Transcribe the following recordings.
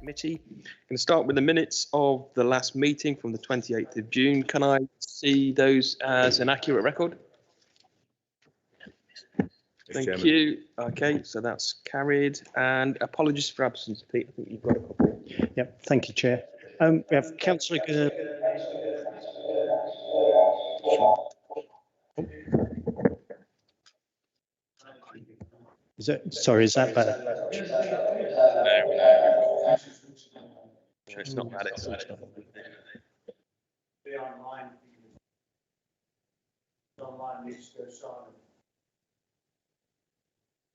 Committee. I'm going to start with the minutes of the last meeting from the 28th of June. Can I see those as an accurate record? Thank you. Okay, so that's carried. And apologies for absence, Pete. I think you've got a couple. Yep, thank you, Chair. We have Councillor. Is that better? No, it's not bad. It's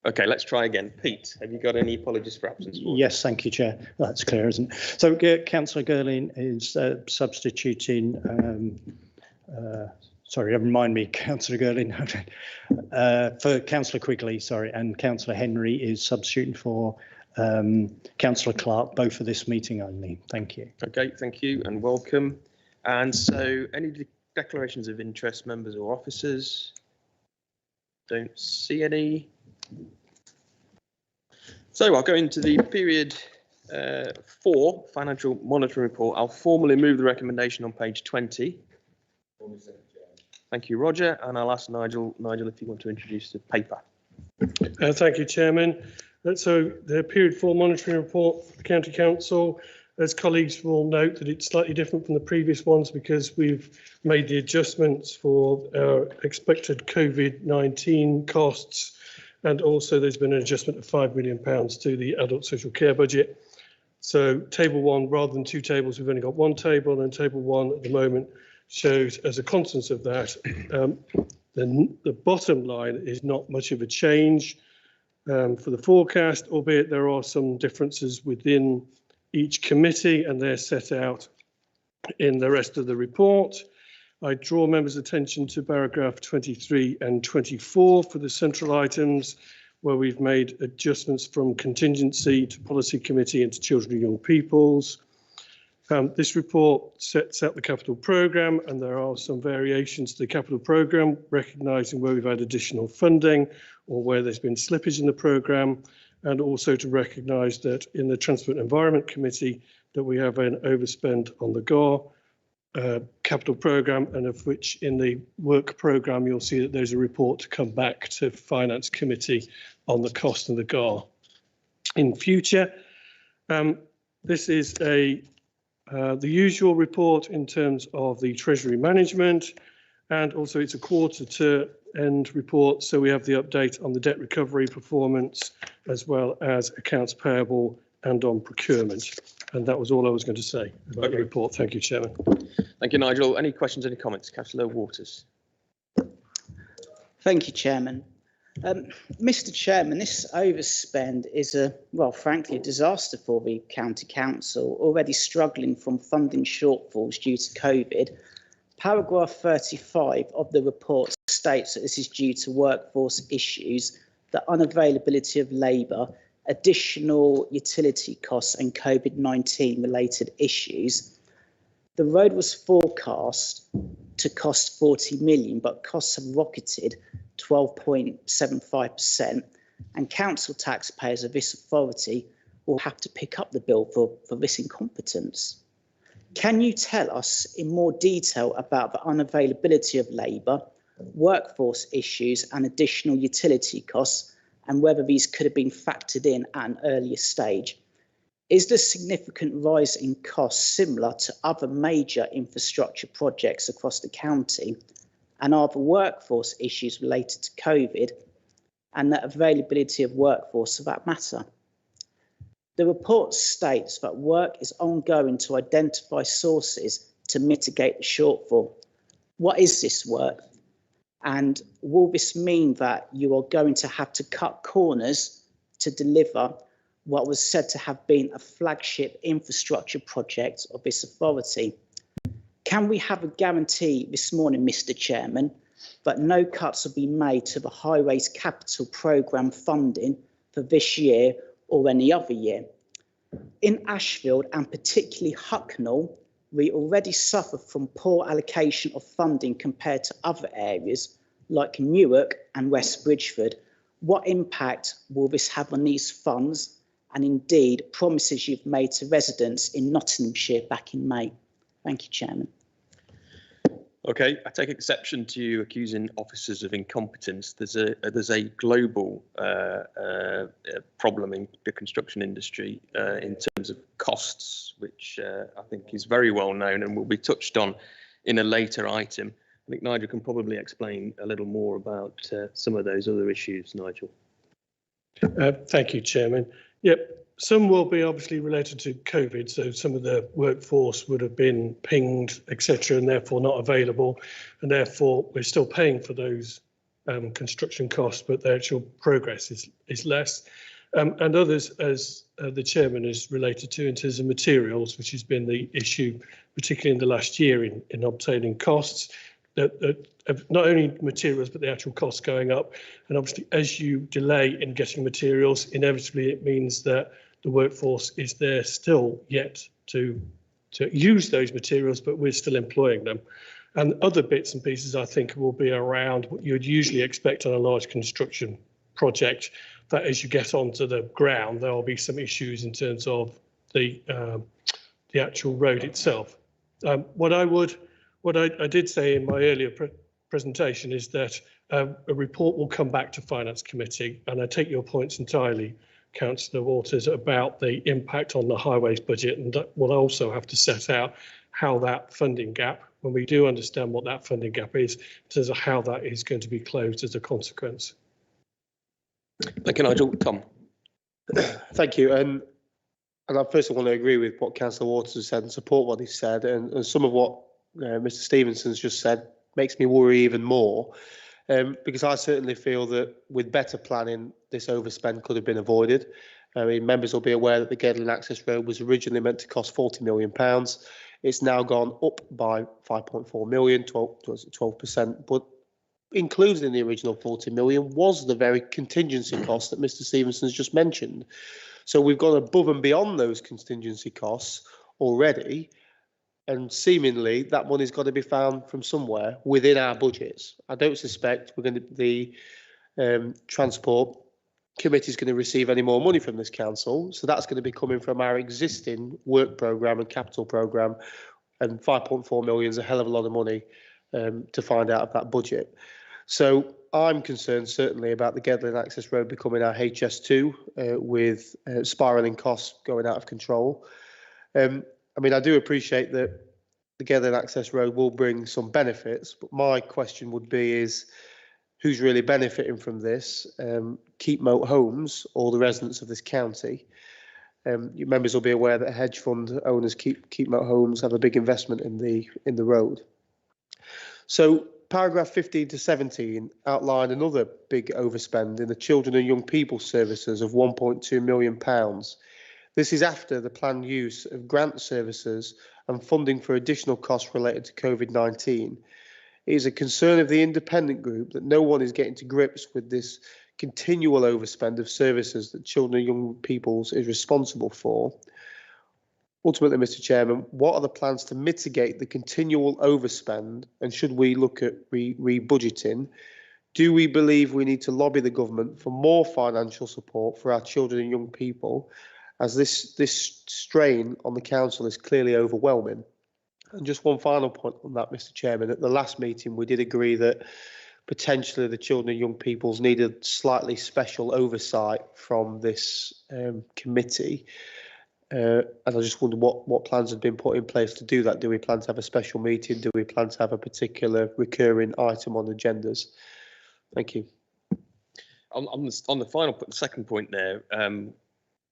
okay, let's try again. Pete, have you got any apologies for absence? Yes, thank you, Chair. That's clear, isn't it? So Councillor Girling is substituting. Sorry, remind me, Councillor Girling, for Councillor Quigley, sorry, and Councillor Henry is substituting for Councillor Clark, both for this meeting only. Thank you. Okay, thank you and welcome. And so any declarations of interest, members or officers? Don't see any. So I'll go into the period 4 financial monitoring report. I'll formally move the recommendation on page 20. Thank you, Roger, and I'll ask Nigel if you want to introduce the paper. Thank you, Chairman. So the period 4 monitoring report for the County Council, as colleagues will note that it's slightly different from the previous ones because we've made the adjustments for our expected COVID-19 costs, and also there's been an adjustment of £5 million to the adult social care budget. So table 1, rather than 2 tables, we've only got 1 table, and table 1 at the moment shows as a consequence of that, the bottom line is not much of a change for the forecast, albeit there are some differences within each committee, and they're set out in the rest of the report. I draw members' attention to paragraph 23 and 24 for the central items, where we've made adjustments from contingency to policy committee and to children and young peoples. This report sets out the capital programme, and there are some variations to the capital programme, recognising where we've had additional funding or where there's been slippage in the programme, and also to recognise that in the Transport and Environment Committee that we have an overspend on the GAR capital programme, and of which in the work programme you'll see that there's a report to come back to Finance Committee on the cost of the GAR in future. This is the usual report in terms of the Treasury management, and also it's a quarter to end report, so we have the update on the debt recovery performance as well as accounts payable and on procurement. And that was all I was going to say about the report. Thank you, Chairman. Thank you, Nigel. Any questions, any comments? Councillor Waters. Thank you, Chairman. Mr. Chairman, this overspend is frankly, a disaster for the County Council, already struggling from funding shortfalls due to COVID. Paragraph 35 of the report states that this is due to workforce issues, the unavailability of labour, additional utility costs and COVID-19 related issues. The road was forecast to cost 40 million, but costs have rocketed 12.75%, and council taxpayers of this authority will have to pick up the bill for this incompetence. Can you tell us in more detail about the unavailability of labour, workforce issues and additional utility costs, and whether these could have been factored in at an earlier stage? Is the significant rise in costs similar to other major infrastructure projects across the county? And are the workforce issues related to COVID and the availability of workforce for that matter? The report states that work is ongoing to identify sources to mitigate the shortfall. What is this work? And will this mean that you are going to have to cut corners to deliver what was said to have been a flagship infrastructure project of this authority? Can we have a guarantee this morning, Mr. Chairman, that no cuts will be made to the Highways Capital Programme funding for this year or any other year? In Ashfield and particularly Hucknall, we already suffer from poor allocation of funding compared to other areas like Newark and West Bridgford. What impact will this have on these funds? and indeed promises you've made to residents in Nottinghamshire back in May? Thank you, Chairman. Okay, I take exception to you accusing officers of incompetence. There's a global problem in the construction industry in terms of costs, which I think is very well known and will be touched on in a later item. I think Nigel can probably explain a little more about some of those other issues, Nigel. Thank you, Chairman. Yep, some will be obviously related to COVID, so some of the workforce would have been pinged, etc., and therefore not available, and therefore we're still paying for those construction costs, but the actual progress is less. And others, as the Chairman is related to in terms of materials, which has been the issue, particularly in the last year in obtaining costs. Not only materials, but the actual costs going up. And obviously, as you delay in getting materials, inevitably it means that the workforce is there still yet to use those materials, but we're still employing them. And other bits and pieces, I think, will be around what you'd usually expect on a large construction project, that as you get onto the ground, there will be some issues in terms of the actual road itself. What I did say in my earlier presentation is that a report will come back to Finance Committee, and I take your points entirely, Councillor Waters, about the impact on the highways budget, and that we'll also have to set out how that funding gap, when we do understand what that funding gap is, in terms of how that is going to be closed as a consequence. Thank you, Nigel. Tom. Thank you. And I first want to agree with what Councillor Waters has said and support what he said, and some of what Mr. Stevenson's just said makes me worry even more, because I certainly feel that with better planning, this overspend could have been avoided. I mean, members will be aware that the Gedling Access Road was originally meant to cost £40 million. It's now gone up by 5.4 million, 12%, but included in the original 40 million was the very contingency cost that Mr. Stevenson's just mentioned. So we've gone above and beyond those contingency costs already, and seemingly that money's got to be found from somewhere within our budgets. I don't suspect the Transport Committee is going to receive any more money from this council, so that's going to be coming from our existing work programme and capital programme, and 5.4 million is a hell of a lot of money to find out of that budget. So I'm concerned certainly about the Gedling Access Road becoming our HS2 with spiralling costs going out of control. I mean, I do appreciate that the Gedling Access Road will bring some benefits, but my question would be is who's really benefiting from this? Keepmoat Homes or the residents of this county? Your members will be aware that hedge fund owners Keepmoat Homes have a big investment in the road. So paragraph 15 to 17 outline another big overspend in the children and young people services of £1.2 million. This is after the planned use of grant services and funding for additional costs related to COVID-19. It is a concern of the independent group that no one is getting to grips with this continual overspend of services that children and young people is responsible for. Ultimately, Mr. Chairman, what are the plans to mitigate the continual overspend, and should we look at rebudgeting? Do we believe we need to lobby the government for more financial support for our children and young people, as this strain on the council is clearly overwhelming? And just one final point on that, Mr. Chairman. At the last meeting, we did agree that potentially the children and young peoples needed slightly special oversight from this committee. And I just wonder what plans have been put in place to do that. Do we plan to have a special meeting? Do we plan to have a particular recurring item on agendas? Thank you. On the second point there,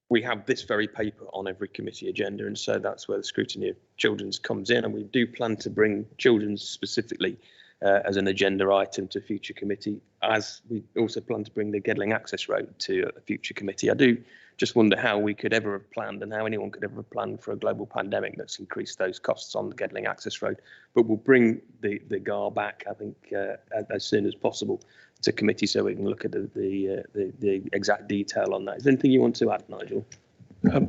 we have this very paper on every committee agenda, and so that's where the scrutiny of children's comes in, and we do plan to bring children's specifically as an agenda item to future committee, as we also plan to bring the Gedling Access Road to a future committee. I do just wonder how we could ever have planned, and how anyone could ever have planned for a global pandemic that's increased those costs on the Gedling Access Road. But we'll bring the GAR back, I think, as soon as possible to committee, so we can look at the exact detail on that. Is there anything you want to add, Nigel?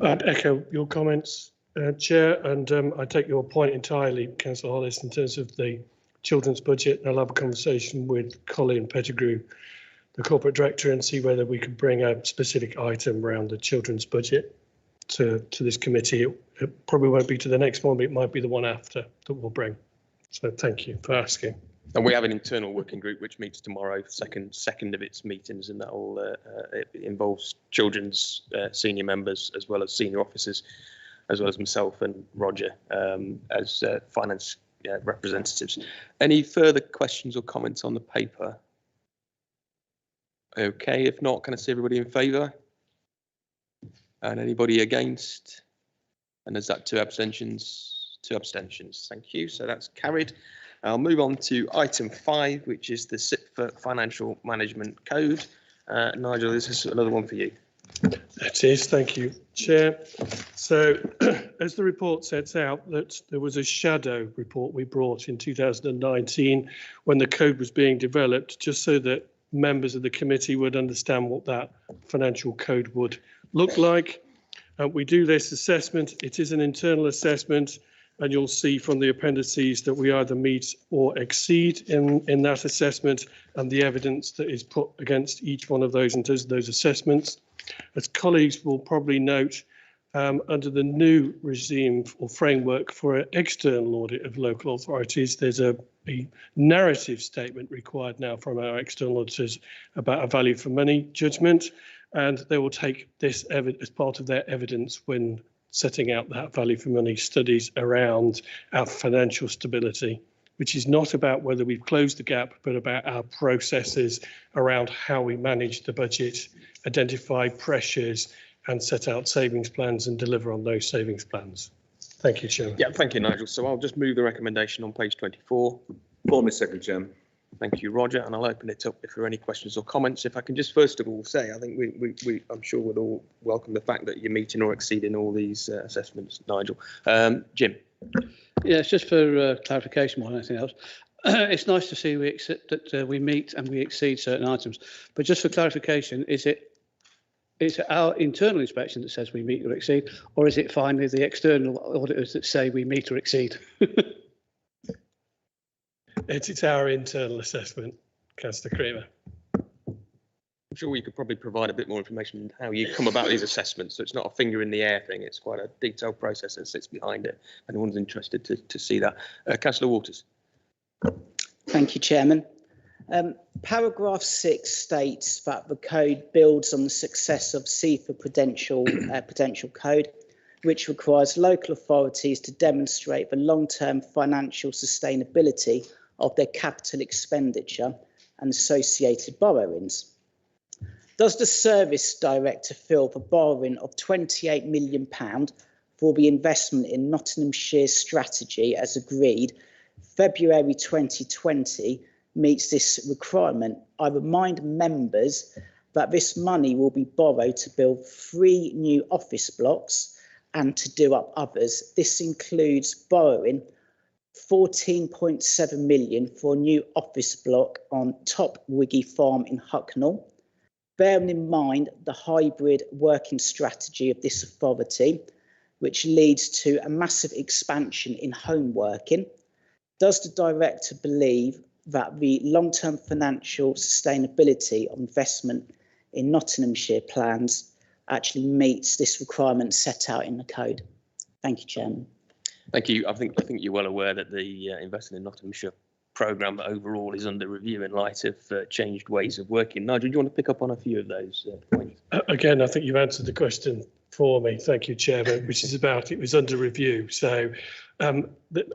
I'd echo your comments, Chair, and I take your point entirely, Councillor Hollis, in terms of the children's budget. I'll have a conversation with Colin Pettigrew the corporate director and see whether we could bring a specific item around the children's budget to this committee. It probably won't be to the next one, but it might be the one after that we'll bring. So thank you for asking. And we have an internal working group which meets tomorrow, second of its meetings, and that all it involves children's senior members as well as senior officers, as well as myself and Roger as finance representatives. Any further questions or comments on the paper? Okay, if not, can I see everybody in favour? And anybody against? And is that 2 abstentions? 2 abstentions. Thank you. So that's carried. I'll move on to item 5, which is the SIPFA Financial Management Code. Nigel, this is another one for you. It is. Thank you, Chair. So as the report sets out, that there was a shadow report we brought in 2019 when the code was being developed, just so that members of the committee would understand what that financial code would look like. We do this assessment. It is an internal assessment, and you'll see from the appendices that we either meet or exceed in that assessment, and the evidence that is put against each one of those in terms of those assessments. As colleagues will probably note, under the new regime or framework for an external audit of local authorities, there's a narrative statement required now from our external auditors about a value for money judgment, and they will take this as part of their evidence when setting out that value for money studies around our financial stability, which is not about whether we've closed the gap, but about our processes around how we manage the budget, identify pressures, and set out savings plans and deliver on those savings plans. Thank you, Chairman. Yeah, thank you, Nigel. So I'll just move the recommendation on page 24. Formally second, Chairman. Thank you, Roger, and I'll open it up if there are any questions or comments. If I can just first of all say, I think I'm sure we'll all welcome the fact that you're meeting or exceeding all these assessments, Nigel. Jim. Yeah, it's just for clarification more than anything else. It's nice to see that we meet and we exceed certain items, but just for clarification, is it our internal inspection that says we meet or exceed, or is it finally the external auditors that say we meet or exceed? It's our internal assessment, Councillor Creamer. I'm sure we could probably provide a bit more information on how you come about these assessments. So it's not a finger in the air thing. It's quite a detailed process that sits behind it. If anyone's interested to see that. Councillor Waters. Thank you, Chairman. Paragraph 6 states that the code builds on the success of SIPFA Prudential Code, which requires local authorities to demonstrate the long-term financial sustainability of their capital expenditure and associated borrowings. Does the Service Director feel the borrowing of £28 million for the investment in Nottinghamshire strategy as agreed February 2020 meets this requirement? I remind members that this money will be borrowed to build 3 new office blocks and to do up others. This includes borrowing 14.7 million for a new office block on Top Wiggy Farm in Hucknall. Bearing in mind the hybrid working strategy of this authority, which leads to a massive expansion in home working, does the Director believe that the long-term financial sustainability of investment in Nottinghamshire plans actually meets this requirement set out in the code? Thank you, Chairman. Thank you. I think you're well aware that the Investing in Nottinghamshire programme overall is under review in light of changed ways of working. Nigel, do you want to pick up on a few of those points? Again, I think you've answered the question for me. Thank you, Chairman, which is about it was under review. So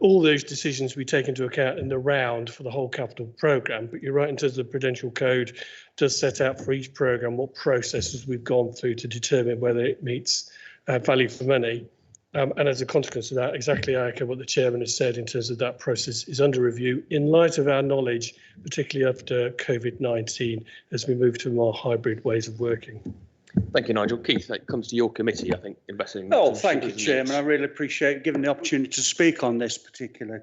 all those decisions we take into account in the round for the whole capital programme, but you're right in terms of the Prudential Code does set out for each programme what processes we've gone through to determine whether it meets value for money. And as a consequence of that, exactly I echo what the Chairman has said in terms of that process is under review in light of our knowledge, particularly after COVID-19, as we move to more hybrid ways of working. Thank you, Nigel. Keith, that comes to your committee, I think, investing. Oh, thank you, Chairman. I really appreciate giving the opportunity to speak on this particular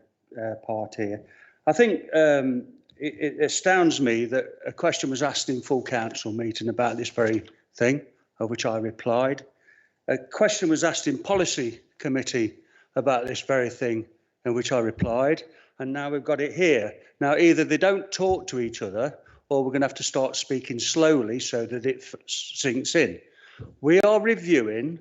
part here. I think it astounds me that a question was asked in full council meeting about this very thing, of which I replied. A question was asked in policy committee about this very thing, in which I replied, and now we've got it here. Now, either they don't talk to each other, or we're going to have to start speaking slowly so that it sinks in. We are reviewing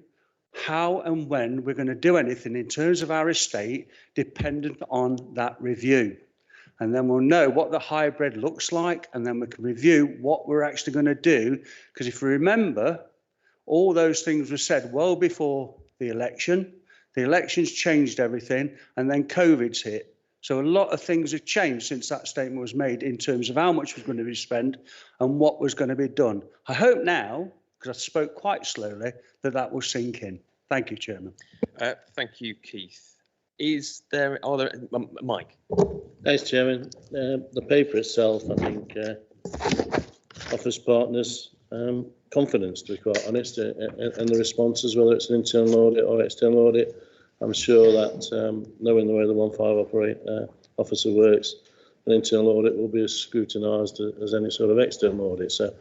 how and when we're going to do anything in terms of our estate, dependent on that review. And then we'll know what the hybrid looks like, and then we can review what we're actually going to do. Because if we remember, all those things were said well before the election. The election's changed everything, and then COVID's hit. So a lot of things have changed since that statement was made in terms of how much was going to be spent and what was going to be done. I hope now, because I spoke quite slowly, that will sink in. Thank you, Chairman. Thank you, Keith. Are there, Mike? Thanks, Chairman. The paper itself, I think, offers partners confidence, to be quite honest, in the responses, whether it's an internal audit or external audit. I'm sure that knowing the way the 1.5 officer works, an internal audit will be as scrutinised as any sort of external audit. So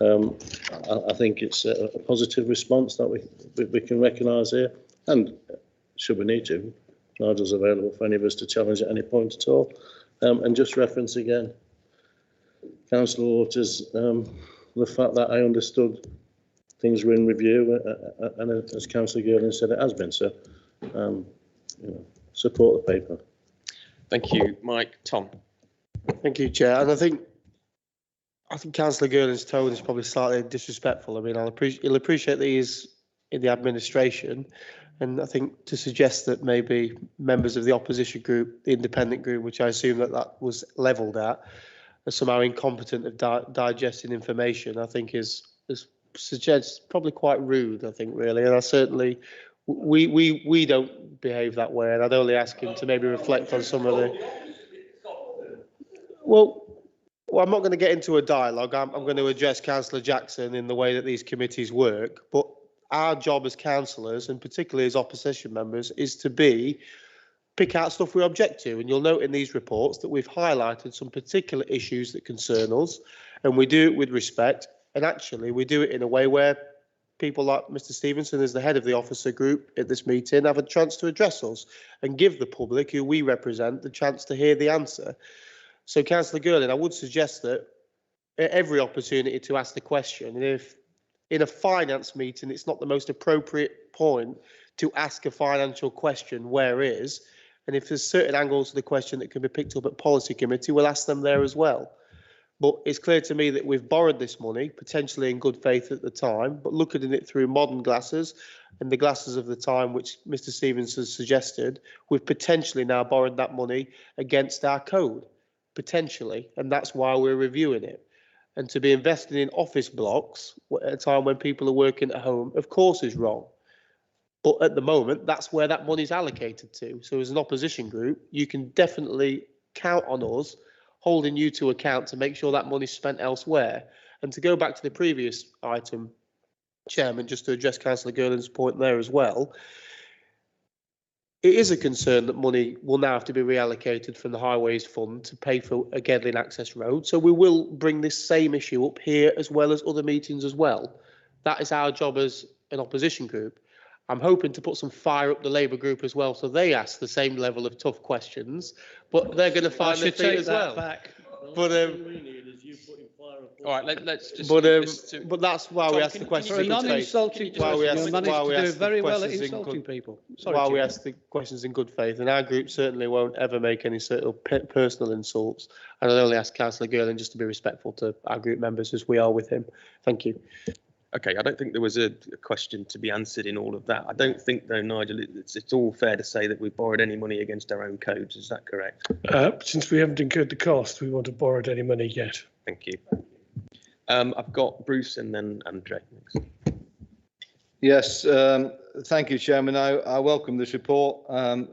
I think it's a positive response that we can recognise here, and should we need to, Nigel's available for any of us to challenge at any point at all. And just reference again, Councillor Waters, the fact that I understood things were in review, and as Councillor Girling said, it has been. So, support the paper. Thank you, Mike. Tom? Thank you, Chair. And I think Councillor Girling's tone is probably slightly disrespectful. I mean, he'll appreciate that he's in the administration, and I think to suggest that maybe members of the opposition group, the independent group, which I assume that was levelled at, are somehow incompetent of digesting information, I think is suggests probably quite rude. I think really, and I certainly we don't behave that way, and I'd only ask him to maybe reflect on some of the. Well, I'm not going to get into a dialogue. I'm going to address Councillor Jackson in the way that these committees work. But our job as councillors, and particularly as opposition members, is to pick out stuff we object to. And you'll note in these reports that we've highlighted some particular issues that concern us, and we do it with respect. And actually, we do it in a way where people like Mr. Stevenson, as the head of the officer group at this meeting, have a chance to address us and give the public, who we represent, the chance to hear the answer. So, Councillor Girling, I would suggest that at every opportunity to ask the question, and if in a finance meeting it's not the most appropriate point to ask a financial question, where is, and if there's certain angles to the question that can be picked up at policy committee, we'll ask them there as well. But it's clear to me that we've borrowed this money, potentially in good faith at the time, but looking at it through modern glasses and the glasses of the time, which Mr. Stevens has suggested, we've potentially now borrowed that money against our code, potentially, and that's why we're reviewing it. And to be investing in office blocks at a time when people are working at home, of course, is wrong. But at the moment, that's where that money's allocated to. So as an opposition group, you can definitely count on us holding you to account to make sure that money's spent elsewhere. And to go back to the previous item, Chairman, just to address Councillor Girling's point there as well, it is a concern that money will now have to be reallocated from the Highways Fund to pay for a Gedling Access Road. So we will bring this same issue up here as well as other meetings as well. That is our job as an opposition group. I'm hoping to put some fire up the Labour group as well, so they ask the same level of tough questions, but they're going to find their feet as well. But all right, let's just. But that's why we ask the questions in good faith. Non-insulting question, you managed to do very well at insulting people. Sorry, why we ask the questions in good faith, and our group certainly won't ever make any sort of personal insults. And I'd only ask Councillor Girling just to be respectful to our group members as we are with him. Thank you. Okay, I don't think there was a question to be answered in all of that. I don't think, though, Nigel, it's all fair to say that we've borrowed any money against our own codes. Is that correct? Since we haven't incurred the cost, we won't have borrowed any money yet. Thank you. I've got Bruce and then Andre next. Yes, thank you, Chairman. I welcome this report, and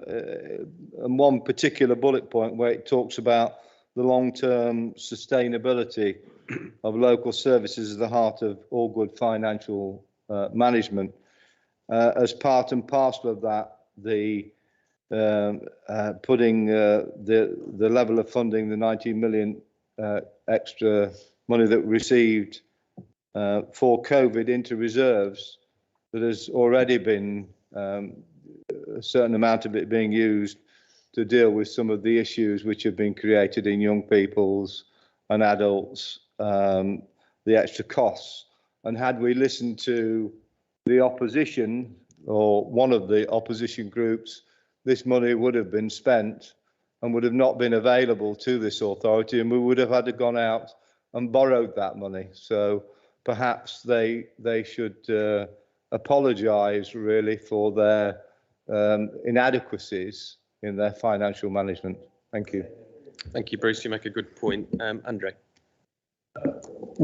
one particular bullet point where it talks about the long-term sustainability of local services at the heart of all good financial management. As part and parcel of that, the putting the level of funding, the 19 million extra money that we received for COVID into reserves, that has already been a certain amount of it being used to deal with some of the issues which have been created in young people's and adults the extra costs. And had we listened to the opposition or one of the opposition groups, this money would have been spent and would have not been available to this authority, and we would have had to gone out and borrowed that money. So perhaps they should apologise really for their inadequacies in their financial management. Thank you. Thank you, Bruce. You make a good point. Andre.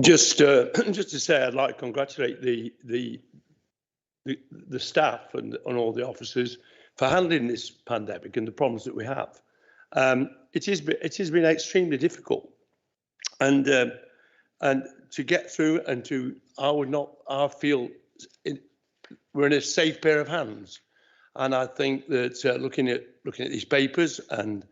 Just to say, I'd like to congratulate the staff and all the officers for handling this pandemic and the problems that we have. It has been extremely difficult, and to get through, and I feel we're in a safe pair of hands. And I think that looking at these papers, and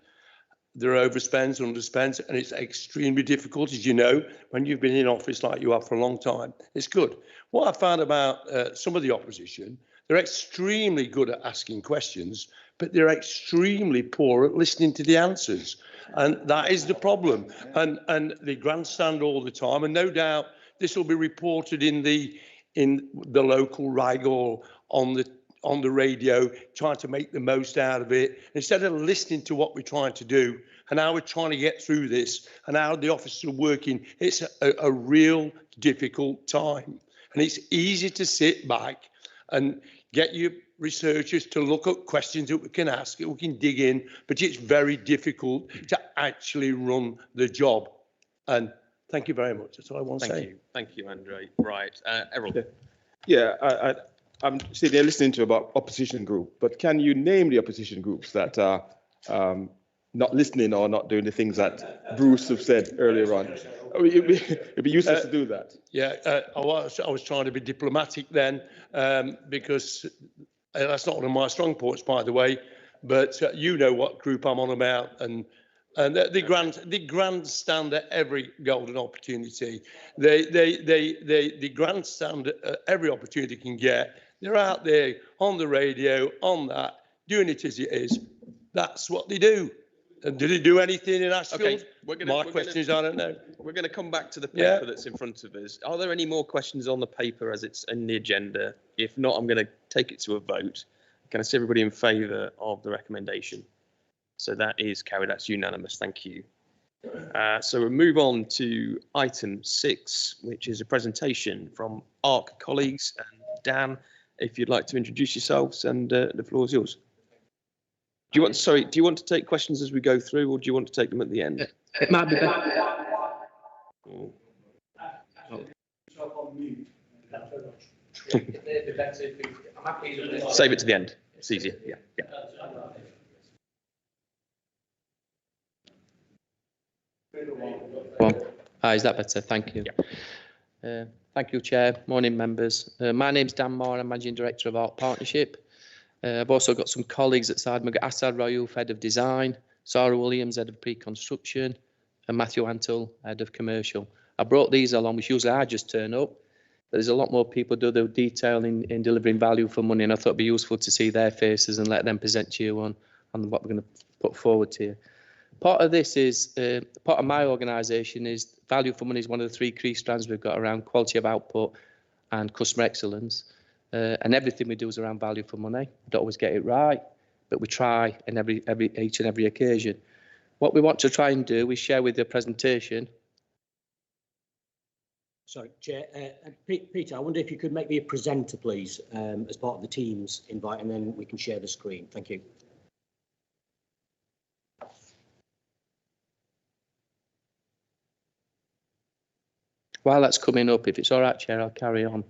there are overspends, underspends, and it's extremely difficult, as you know, when you've been in office like you have for a long time. It's good. What I found about some of the opposition, they're extremely good at asking questions, but they're extremely poor at listening to the answers. And that is the problem. And they grandstand all the time. And no doubt this will be reported in the local rag or on the radio, trying to make the most out of it, instead of listening to what we're trying to do and how we're trying to get through this and how the officers are working. It's a real difficult time. And it's easy to sit back and get your researchers to look at questions that we can ask, we can dig in, but it's very difficult to actually run the job. And thank you very much. That's all I want to say. Thank you, Andre. Right, Errol. Yeah, I'm sitting there listening to about opposition group, but can you name the opposition groups that are not listening or not doing the things that Bruce have said earlier on? I mean, it'd be useless to do that. Yeah, I was trying to be diplomatic then, because that's not one of my strong points, by the way. But you know what group I'm on about, and the grandstand at every golden opportunity. They grandstand at every opportunity they can get. They're out there on the radio, on that, doing it as it is. That's what they do. And did they do anything in Ashfield? Okay, my question is, I don't know. We're going to come back to the paper that's in front of us. Are there any more questions on the paper as it's in the agenda? If not, I'm going to take it to a vote. Can I see everybody in favour of the recommendation? So that is carried. That's unanimous. Thank you. So we'll move on to item 6, which is a presentation from ARC colleagues. And Dan, if you'd like to introduce yourselves, and the floor is yours. Do you want to take questions as we go through, or do you want to take them at the end? It might be better. Save it to the end. It's easier. Yeah. Hi, is that better? Thank you. Yeah. Thank you, Chair. Morning, members. My name's Dan Moore. I'm Managing Director of ARC Partnership. I've also got some colleagues at side. We've got Asad Rayouf, Head of Design, Sarah Williams, Head of Pre-Construction, and Matthew Antle, Head of Commercial. I brought these along, which usually I just turn up, but there's a lot more people do the detail in delivering value for money, and I thought it'd be useful to see their faces and let them present to you on what we're going to put forward to you. Part of this is, part of my organisation is value for money is one of the 3 key strands we've got around quality of output and customer excellence. And everything we do is around value for money. We don't always get it right, but we try in each and every occasion. What we want to try and do is share with the presentation. Sorry, Chair. Peter, I wonder if you could make me a presenter, please, as part of the Teams invite, and then we can share the screen. Thank you. While that's coming up, if it's all right, Chair, I'll carry on.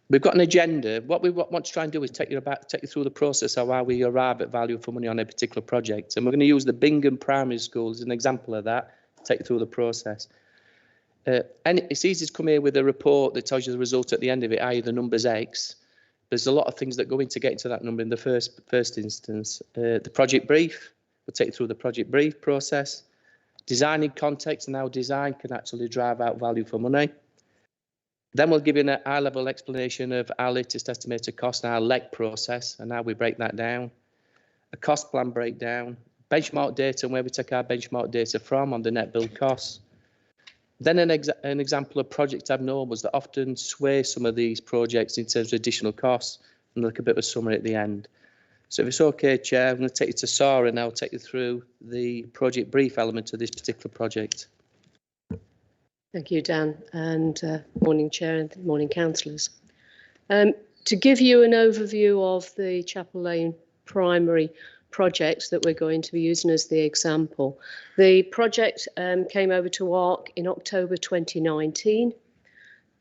We've got an agenda. What we want to try and do is take you through the process of how we arrive at value for money on a particular project. And we're going to use the Bingham Primary School as an example of that, take you through the process. And it's easy to come here with a report that tells you the result at the end of it, i.e. the number's X. There's a lot of things that go into getting to that number in the first instance. The project brief, we'll take you through the project brief process. Designing context and how design can actually drive out value for money. Then we'll give you a high-level explanation of our latest estimated cost and our LEC process and how we break that down. A cost plan breakdown, benchmark data and where we take our benchmark data from on the net build costs. Then an example of project abnormals that often sway some of these projects in terms of additional costs, and like a bit of a summary at the end. So if it's okay, Chair, I'm going to take you to Sarah and I'll take you through the project brief element of this particular project. Thank you, Dan, and morning, Chair, and morning, councillors. To give you an overview of the Chapel Lane primary projects that we're going to be using as the example. The project came over to ARC in October 2019.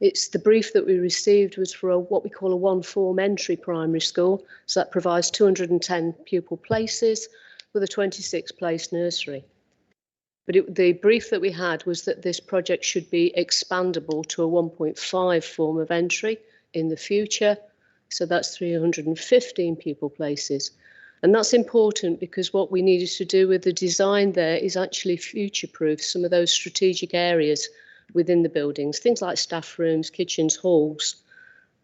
It's the brief that we received was for what we call a one-form entry primary school. So that provides 210 pupil places with a 26-place nursery. But the brief that we had was that this project should be expandable to a 1.5 form of entry in the future. So that's 315 pupil places. And that's important because what we needed to do with the design there is actually future-proof some of those strategic areas within the buildings, things like staff rooms, kitchens, halls,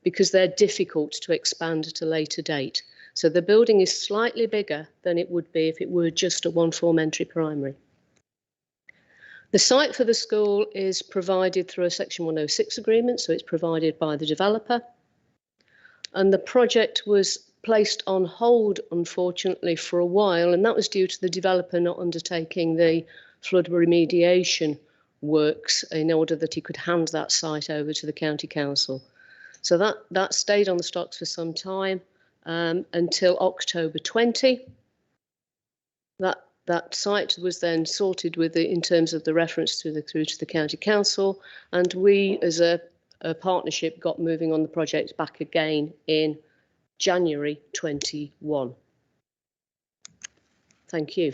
because they're difficult to expand at a later date. So the building is slightly bigger than it would be if it were just a one-form entry primary. The site for the school is provided through a Section 106 agreement, so it's provided by the developer. And the project was placed on hold, unfortunately, for a while, and that was due to the developer not undertaking the flood remediation works in order that he could hand that site over to the county council. So that stayed on the stocks for some time until October 20. That site was then sorted with in terms of the reference through to the county council, and we as a partnership got moving on the project back again in January 21. Thank you.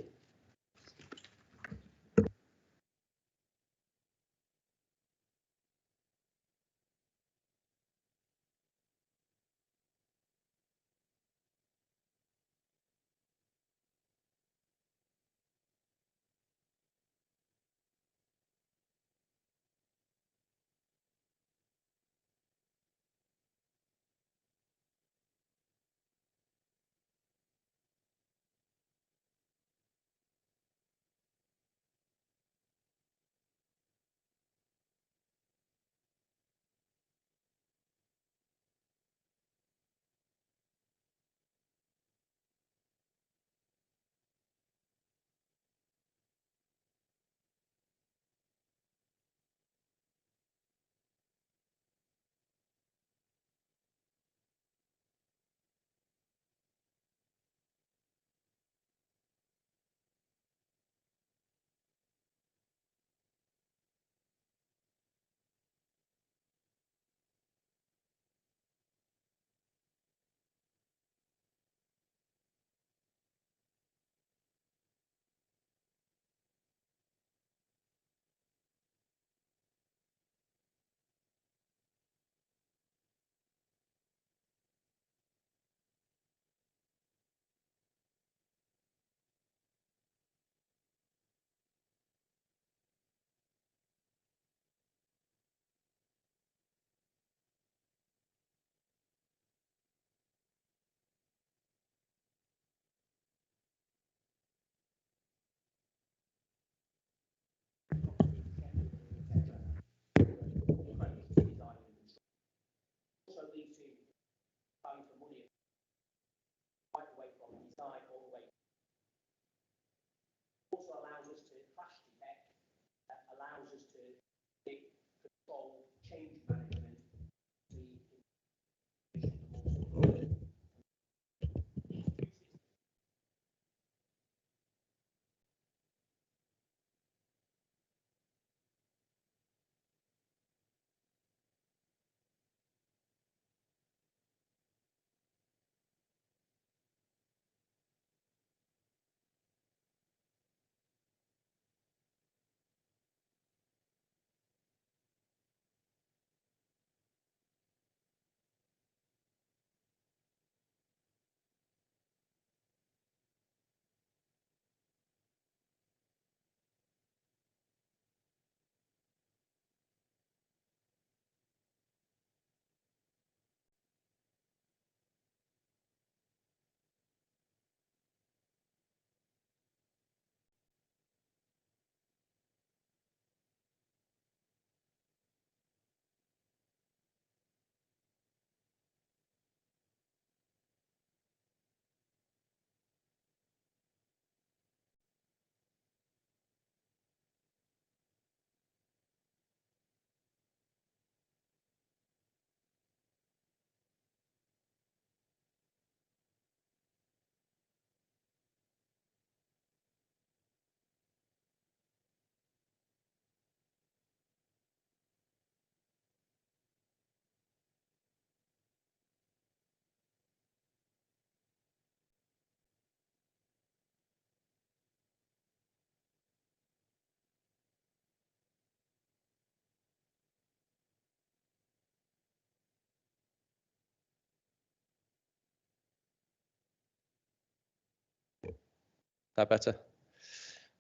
That better?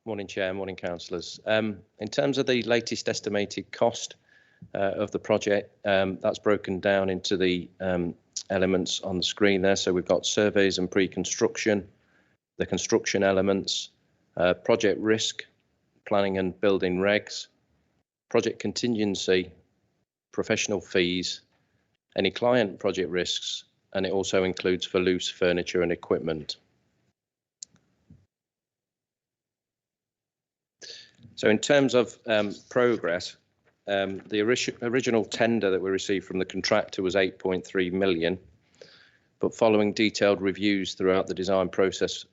Morning, Chair, morning, councillors. In terms of the latest estimated cost of the project, that's broken down into the elements on the screen there. So we've got surveys and pre-construction, the construction elements, project risk, planning and building regs, project contingency, professional fees, any client project risks, and it also includes for loose furniture and equipment. So in terms of progress, the original tender that we received from the contractor was 8.3 million, but following detailed reviews throughout the design process,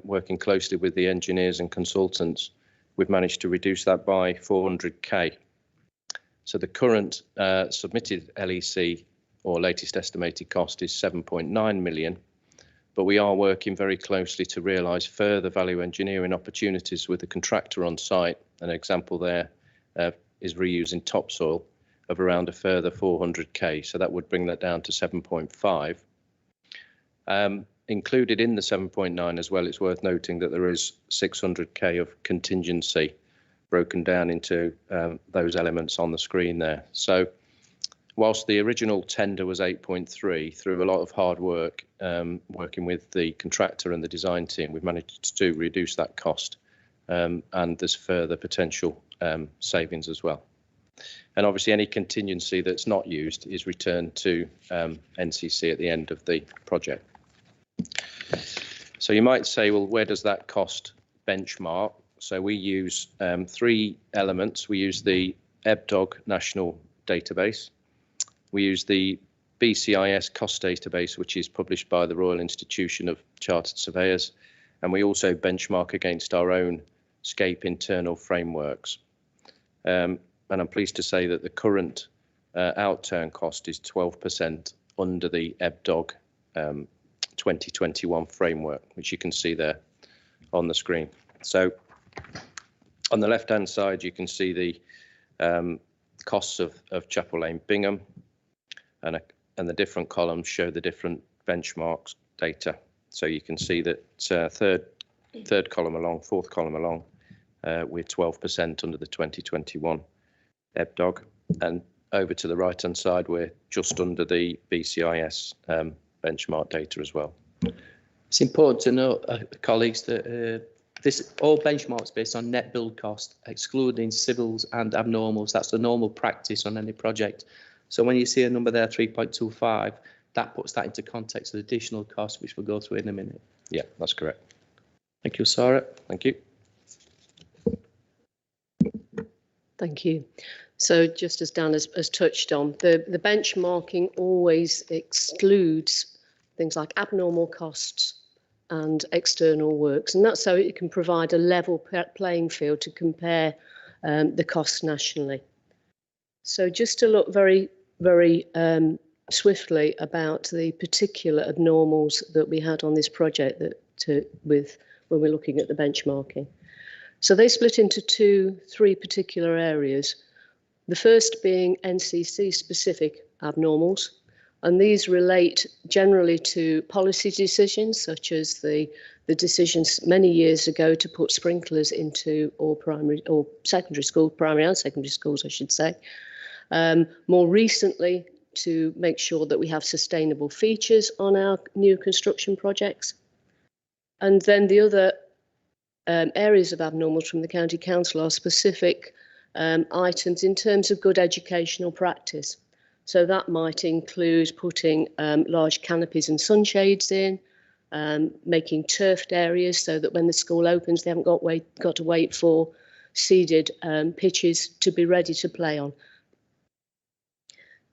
working closely with the engineers and consultants, we've managed to reduce that by 400k. So the current submitted LEC, or latest estimated cost, is 7.9 million, but we are working very closely to realise further value engineering opportunities with the contractor on site. An example there is reusing topsoil of around a further 400k, so that would bring that down to 7.5. Included in the 7.9 as well, it's worth noting that there is 600k of contingency broken down into those elements on the screen there. So whilst the original tender was 8.3, through a lot of hard work, working with the contractor and the design team, we've managed to reduce that cost, and there's further potential savings as well. And obviously any contingency that's not used is returned to NCC at the end of the project. So you might say, well, where does that cost benchmark? So we use 3 elements. We use the EBDOG National Database. We use the BCIS cost database, which is published by the Royal Institution of Chartered Surveyors. And we also benchmark against our own SCAPE internal frameworks. And I'm pleased to say that the current outturn cost is 12% under the EBDOG 2021 framework, which you can see there on the screen. So on the left-hand side, you can see the costs of Chapel Lane Bingham, and the different columns show the different benchmarks data. So you can see that third column along, fourth column along, we're 12% under the 2021 EBDOG, and over to the right-hand side, we're just under the BCIS benchmark data as well. It's important to note, colleagues, that this all benchmarks based on net build cost, excluding civils and abnormals. That's the normal practice on any project. So when you see a number there, 3.25, that puts that into context of additional costs, which we'll go through in a minute. Yeah, that's correct. Thank you, Sarah. Thank you. Thank you. So just as Dan has touched on, the benchmarking always excludes things like abnormal costs and external works, and that's so it can provide a level playing field to compare the costs nationally. So just to look very swiftly about the particular abnormals that we had on this project when we're looking at the benchmarking. So they split into three particular areas. The first being NCC specific abnormals, and these relate generally to policy decisions, such as the decisions many years ago to put sprinklers into all primary or secondary schools, primary and secondary schools, I should say. More recently, to make sure that we have sustainable features on our new construction projects. And then the other areas of abnormals from the County Council are specific items in terms of good educational practice. So that might include putting large canopies and sunshades in, making turfed areas so that when the school opens, they haven't got to wait for seeded pitches to be ready to play on.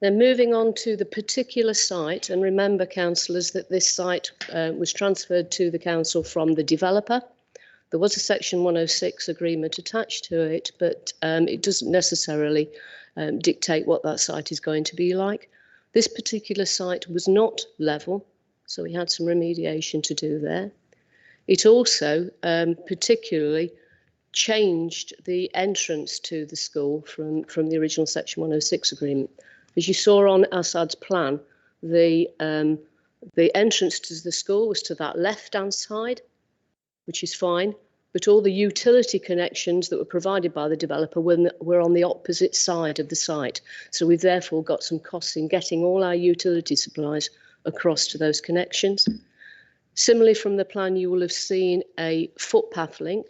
Then moving on to the particular site, and remember, councillors, that this site was transferred to the council from the developer. There was a Section 106 agreement attached to it, but it doesn't necessarily dictate what that site is going to be like. This particular site was not level, so we had some remediation to do there. It also particularly changed the entrance to the school from the original Section 106 agreement. As you saw on Assad's plan, the entrance to the school was to that left-hand side, which is fine. but all the utility connections that were provided by the developer were on the opposite side of the site. So we've therefore got some costs in getting all our utility supplies across to those connections. Similarly, from the plan, you will have seen a footpath link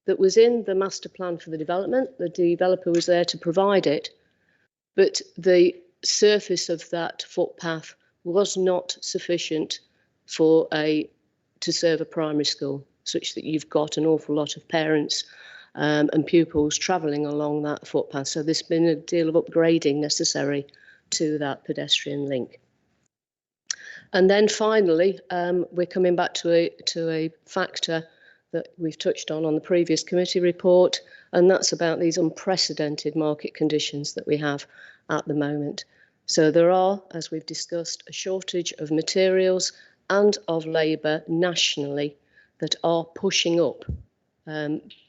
that was in the master plan for the development. The developer was there to provide it, but the surface of that footpath was not sufficient for to serve a primary school, such that you've got an awful lot of parents and pupils travelling along that footpath. So there's been a deal of upgrading necessary to that pedestrian link. And then finally, we're coming back to a factor that we've touched on the previous committee report, and that's about these unprecedented market conditions that we have at the moment. So there are, as we've discussed, a shortage of materials and of labour nationally that are pushing up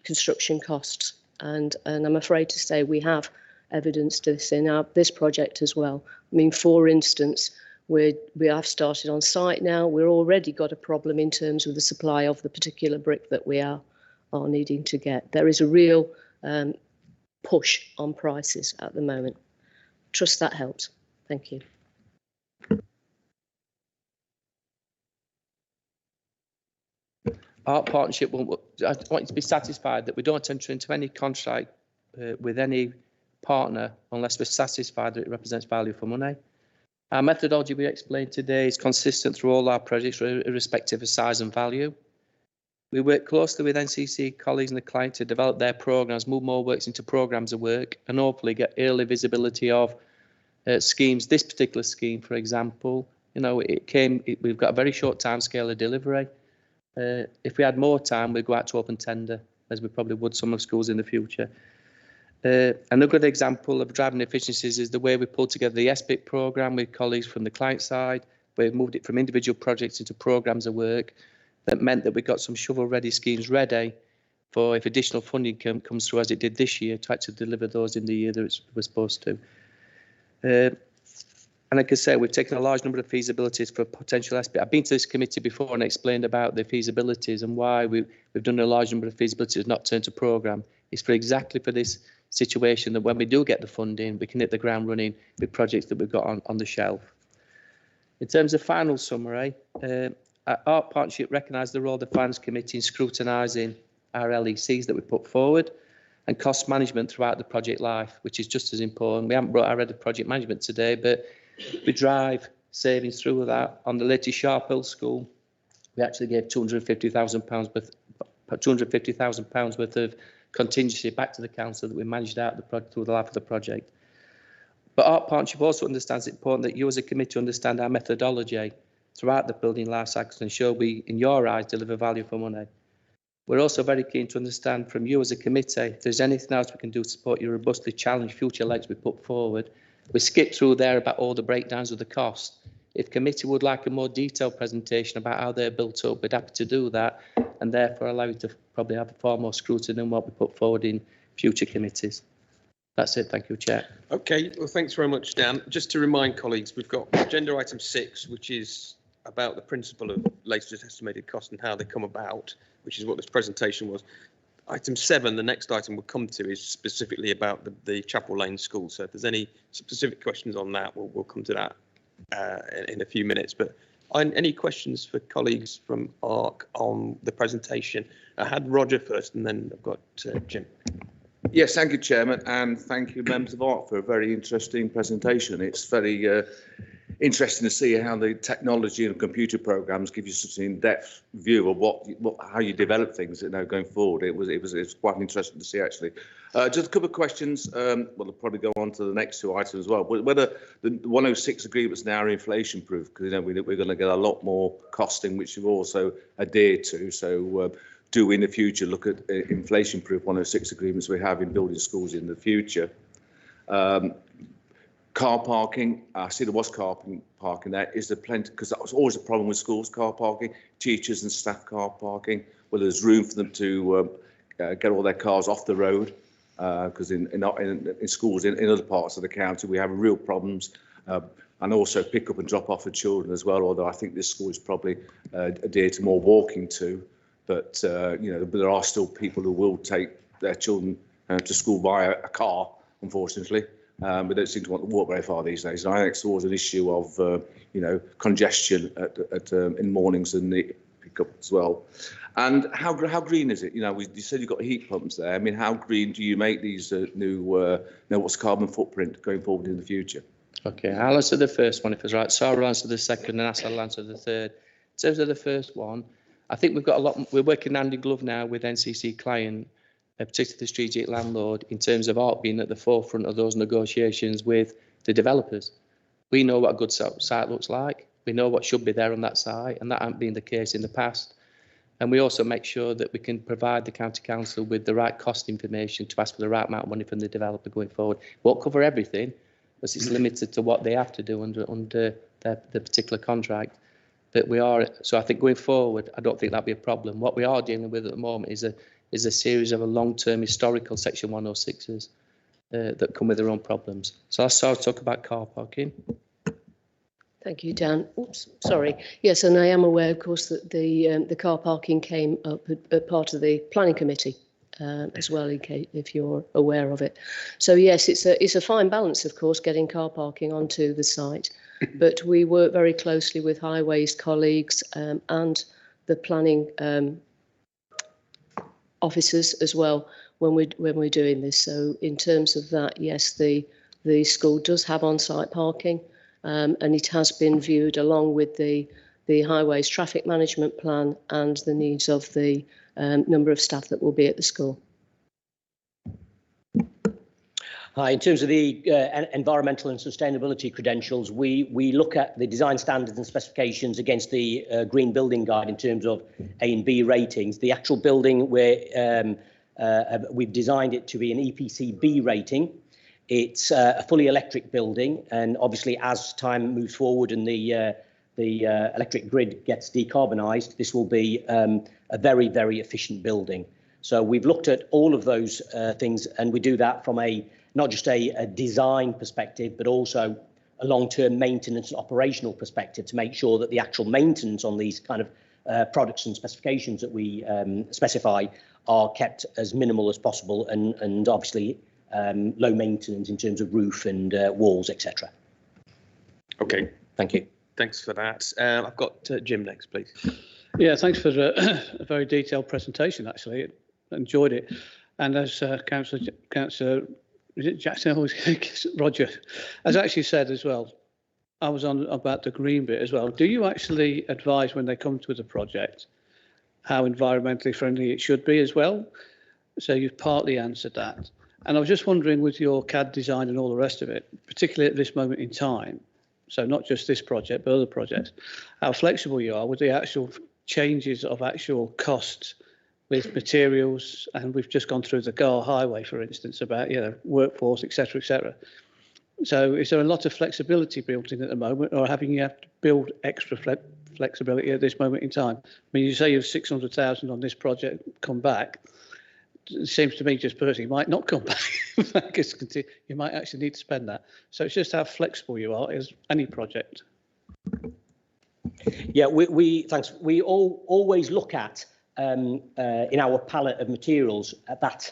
construction costs. And I'm afraid to say we have evidence to this in this project as well. I mean, for instance, we have started on site now. We've already got a problem in terms of the supply of the particular brick that we are needing to get. There is a real push on prices at the moment. Trust that helps. Thank you. Art Partnership, I want you to be satisfied that we don't enter into any contract with any partner unless we're satisfied that it represents value for money. Our methodology we explained today is consistent through all our projects, irrespective of size and value. We work closely with NCC colleagues and the client to develop their programmes, move more works into programmes of work, and hopefully get early visibility of schemes. This particular scheme, for example, you know, we've got a very short time scale of delivery. If we had more time, we'd go out to open tender, as we probably would some of schools in the future. And a good example of driving efficiencies is the way we pulled together the SBIC programme with colleagues from the client side. We've moved it from individual projects into programmes of work. That meant that we got some shovel-ready schemes ready for if additional funding comes through, as it did this year, to actually deliver those in the year that we're supposed to. And like I say, we've taken a large number of feasibilities for potential SBIC. I've been to this committee before and explained about the feasibilities and why we've done a large number of feasibilities not turned to programme. It's for exactly for this situation that when we do get the funding, we can hit the ground running with projects that we've got on the shelf. In terms of final summary, our Art Partnership recognised the role of the Finance Committee in scrutinising our LECs that we put forward and cost management throughout the project life, which is just as important. We haven't brought our head of project management today, but we drive savings through that. On the latest Sharp Hill School, we actually gave £250,000 worth of contingency back to the council that we managed out through the life of the project. But Art Partnership also understands it's important that you as a committee understand our methodology throughout the building life cycle and ensure we, in your eyes, deliver value for money. We're also very keen to understand from you as a committee if there's anything else we can do to support your robustly challenged future legs we put forward. We skipped through there about all the breakdowns of the cost. If committee would like a more detailed presentation about how they're built up, we'd happy to do that, and therefore allow you to probably have far more scrutiny than what we put forward in future committees. That's it. Thank you, Chair. Okay, well, thanks very much, Dan. Just to remind colleagues, we've got agenda item 6, which is about the principle of latest estimated cost and how they come about, which is what this presentation was. Item 7, the next item we'll come to, is specifically about the Chapel Lane School. So if there's any specific questions on that, we'll come to that in a few minutes. But any questions for colleagues from ARC on the presentation? I had Roger first, and then I've got Jim. Yes, thank you, Chairman, and thank you, members of ARC, for a very interesting presentation. It's very interesting to see how the technology and computer programs give you such an in-depth view of how you develop things going forward. It was quite interesting to see, actually. Just a couple of questions. We'll probably go on to the next two items as well. But whether the 106 agreements now are inflation-proof, because we're going to get a lot more costing, which you've also adhered to. So do we in the future look at inflation-proof 106 agreements we have in building schools in the future? Car parking, I see there was car parking there. Is there plenty? Because that was always a problem with schools, car parking, teachers and staff car parking, whether there's room for them to get all their cars off the road. Because in schools in other parts of the county, we have real problems. And also pick up and drop off of children as well, although I think this school is probably adhered to more walking to. but there are still people who will take their children to school via a car, unfortunately. We don't seem to want to walk very far these days. And I think it's always an issue of congestion in mornings and the pickup as well. And how green is it? You said you've got heat pumps there. I mean, how green do you make these new? What's the carbon footprint going forward in the future? Okay, I'll answer the first one if it's right. Sarah will answer the second, and Asa will answer the third. In terms of the first one, I think we've got a lot. We're working hand in glove now with NCC client, particularly the strategic landlord, in terms of ARC being at the forefront of those negotiations with the developers. We know what a good site looks like. We know what should be there on that site, and that hasn't been the case in the past. And we also make sure that we can provide the county council with the right cost information to ask for the right amount of money from the developer going forward. Won't cover everything, because it's limited to what they have to do under the particular contract. But we are, so I think going forward, I don't think that'll be a problem. What we are dealing with at the moment is a series of a long-term historical Section 106s that come with their own problems. So I'll start to talk about car parking. Thank you, Dan. Oops, sorry. Yes, and I am aware, of course, that the car parking came up as part of the planning committee as well, in case, if you're aware of it. So yes, it's a fine balance, of course, getting car parking onto the site, but we work very closely with Highways colleagues and the planning officers as well when we're doing this. So in terms of that, yes, the school does have on-site parking. And it has been viewed along with the Highways traffic management plan and the needs of the number of staff that will be at the school. Hi, in terms of the environmental and sustainability credentials, we look at the design standards and specifications against the Green Building Guide in terms of A and B ratings. The actual building, we've designed it to be an EPC B rating. It's a fully electric building, and obviously as time moves forward and the electric grid gets decarbonised, this will be a very, very efficient building. So we've looked at all of those things, and we do that from not just a design perspective, but also a long-term maintenance and operational perspective to make sure that the actual maintenance on these kind of products and specifications that we specify are kept as minimal as possible, and obviously low maintenance in terms of roof and walls, etc. Okay, thank you. Thanks for that. I've got Jim next, please. Yeah, thanks for a very detailed presentation, actually. Enjoyed it. And as Councillor is it Jackson? Roger has actually said as well, I was on about the green bit as well. Do you actually advise when they come to the project how environmentally friendly it should be as well? So you've partly answered that. And I was just wondering, with your CAD design and all the rest of it, particularly at this moment in time, so not just this project, but other projects, how flexible you are with the actual changes of actual costs with materials. And we've just gone through the Gar Highway, for instance, about workforce, etc., etc. So is there a lot of flexibility built in at the moment, or have to build extra flexibility at this moment in time? I mean, you say you have 600,000 on this project come back. It seems to me, just personally, might not come back because you might actually need to spend that. So it's just how flexible you are as any project. Yeah, thanks. We always look at in our palette of materials at that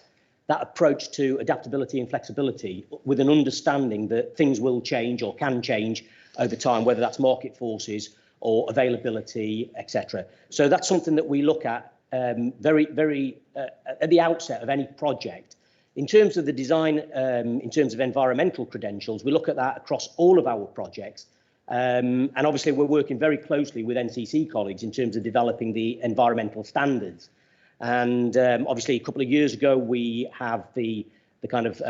approach to adaptability and flexibility, with an understanding that things will change or can change over time, whether that's market forces or availability, etc. So that's something that we look at very, very at the outset of any project. In terms of the design, in terms of environmental credentials, we look at that across all of our projects. And obviously, we're working very closely with NCC colleagues in terms of developing the environmental standards. And obviously, a couple of years ago, we have the kind of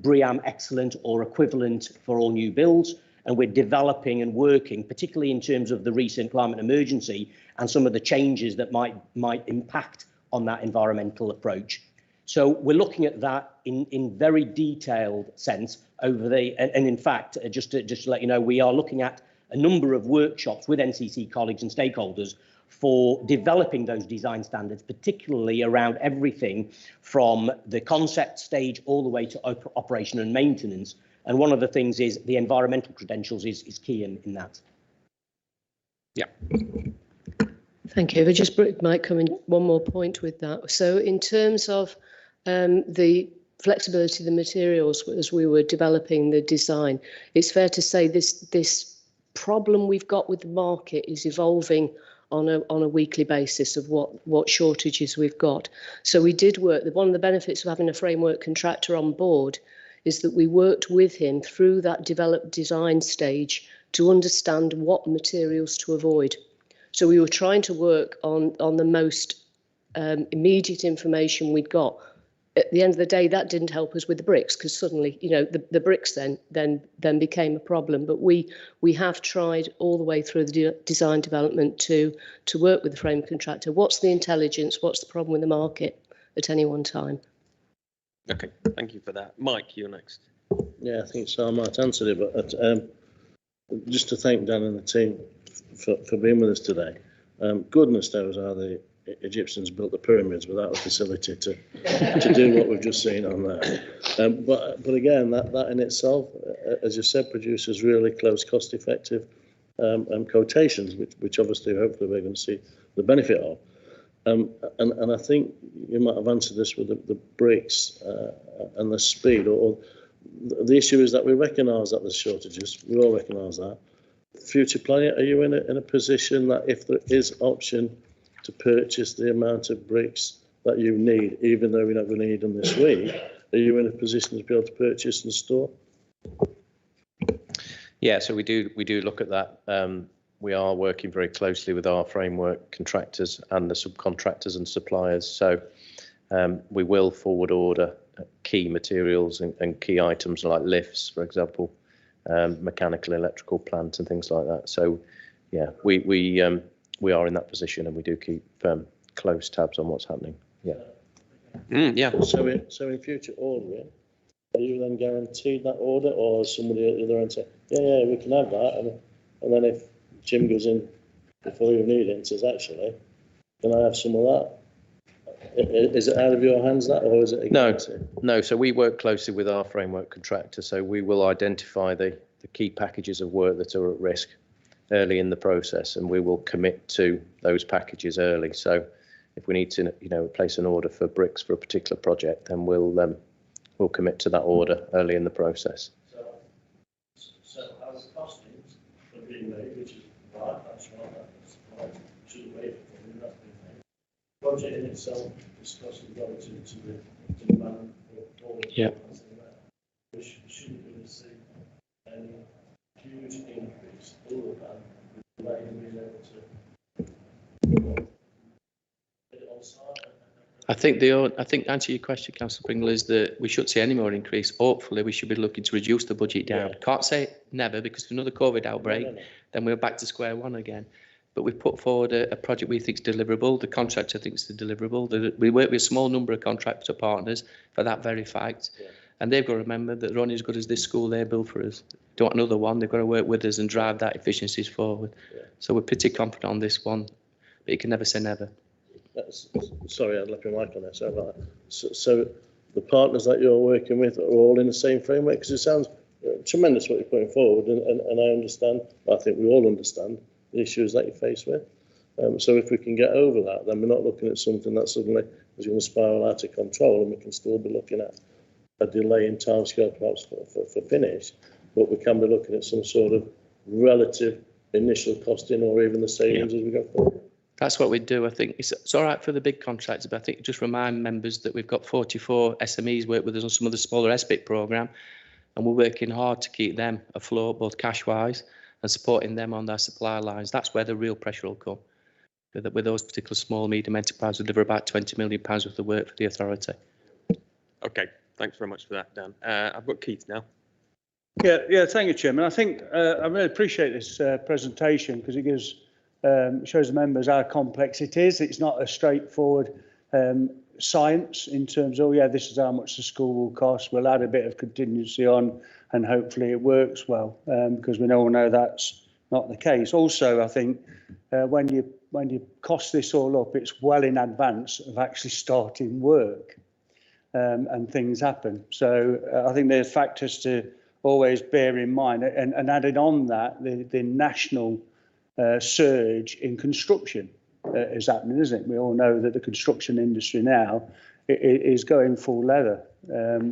BREEAM Excellent or equivalent for all new builds. And we're developing and working, particularly in terms of the recent climate emergency and some of the changes that might impact on that environmental approach. So we're looking at that in very detailed sense over and in fact, just to let you know, we are looking at a number of workshops with NCC colleagues and stakeholders for developing those design standards, particularly around everything from the concept stage all the way to operation and maintenance. And one of the things is the environmental credentials is key in that. Yeah. Thank you. I just might come in one more point with that. So in terms of the flexibility of the materials as we were developing the design, it's fair to say this problem we've got with the market is evolving on a weekly basis of what shortages we've got. So we did work. One of the benefits of having a framework contractor on board is that we worked with him through that developed design stage to understand what materials to avoid. So we were trying to work on the most immediate information we'd got. At the end of the day, that didn't help us with the bricks because suddenly, you know, the bricks then became a problem. But we have tried all the way through the design development to work with the frame contractor. What's the intelligence? What's the problem with the market at any one time? Okay, thank you for that. Mike, you're next. Yeah, I think so. I might answer it, but just to thank Dan and the team for being with us today. Goodness knows how the Egyptians built the pyramids without a facility to do what we've just seen on there. But again, that in itself, as you said, produces really close, cost-effective quotations, which obviously, hopefully, we're going to see the benefit of. And I think you might have answered this with the bricks and the speed. Or the issue is that we recognise that there's shortages. We all recognise that. Future planning, are you in a position that if there is option to purchase the amount of bricks that you need, even though we're not going to need them this week, are you in a position to be able to purchase and store? Yeah, so we do look at that. We are working very closely with our framework contractors and the subcontractors and suppliers. So we will forward order key materials and key items like lifts, for example, mechanical, electrical plant and things like that. So yeah, we are in that position and we do keep close tabs on what's happening. Yeah. Yeah. So in future ordering, are you then guaranteed that order, or is somebody at the other end say, yeah, we can have that, and then if Jim goes in before you need it and says, actually, can I have some of that? Is it out of your hands, that, or is it? No. So we work closely with our framework contractor. So we will identify the key packages of work that are at risk early in the process, and we will commit to those packages early. So if we need to, place an order for bricks for a particular project, then we'll commit to that order early in the process. So as costings are being made, which is right, that's right, shouldn't wait for them, that's been made. Project in itself discussed and going to the demand for yeah. We shouldn't really see any huge increase other than being able to get it on site. I think to answer your question, Councillor Pringle, is that we should see any more increase. Hopefully, we should be looking to reduce the budget down. Yeah. Can't say never, because if another COVID outbreak, then we're back to square one again. But we've put forward a project we think is deliverable. The contractor thinks it's deliverable. We work with a small number of contractor partners for that very fact. Yeah. And they've got to remember that they're only as good as this school they built for us. Don't want another one. They've got to work with us and drive that efficiencies forward. Yeah. So we're pretty confident on this one, but you can never say never. Sorry, I'd left my mic on there. Sorry about that. So the partners that you're working with are all in the same framework? Because it sounds tremendous what you're putting forward, and I understand, I think we all understand the issues that you're faced with. So if we can get over that, then we're not looking at something that suddenly is going to spiral out of control, and we can still be looking at a delay in timescale perhaps for finish, but we can be looking at some sort of relative initial costing or even the savings as we go forward. That's what we do. I think it's all right for the big contractors, but I think just remind members that we've got 44 SMEs work with us on some of the smaller SBIC programme, and we're working hard to keep them afloat, both cash-wise and supporting them on their supply lines. That's where the real pressure will come. With those particular small, medium enterprises, we deliver about £20 million worth of work for the authority. Okay, thanks very much for that, Dan. I've got Keith now. Yeah, thank you, Chairman. I think I really appreciate this presentation because it gives shows the members how complex it is. It's not a straightforward science in terms of, this is how much the school will cost. We'll add a bit of contingency on and hopefully it works well, because we all know that's not the case. Also, I think when you cost this all up, it's well in advance of actually starting work and things happen. So I think there's factors to always bear in mind, and added on that, the national surge in construction. is happening, isn't it? We all know that the construction industry now is going full leather,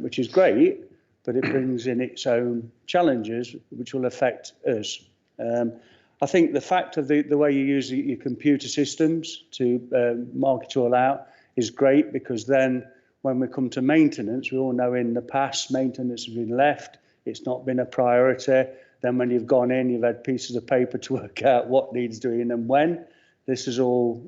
which is great, but it brings in its own challenges, which will affect us. I think the fact of the way you use your computer systems to mark it all out is great, because then when we come to maintenance, we all know in the past maintenance has been left, it's not been a priority. Then when you've gone in, you've had pieces of paper to work out what needs doing and when. This is all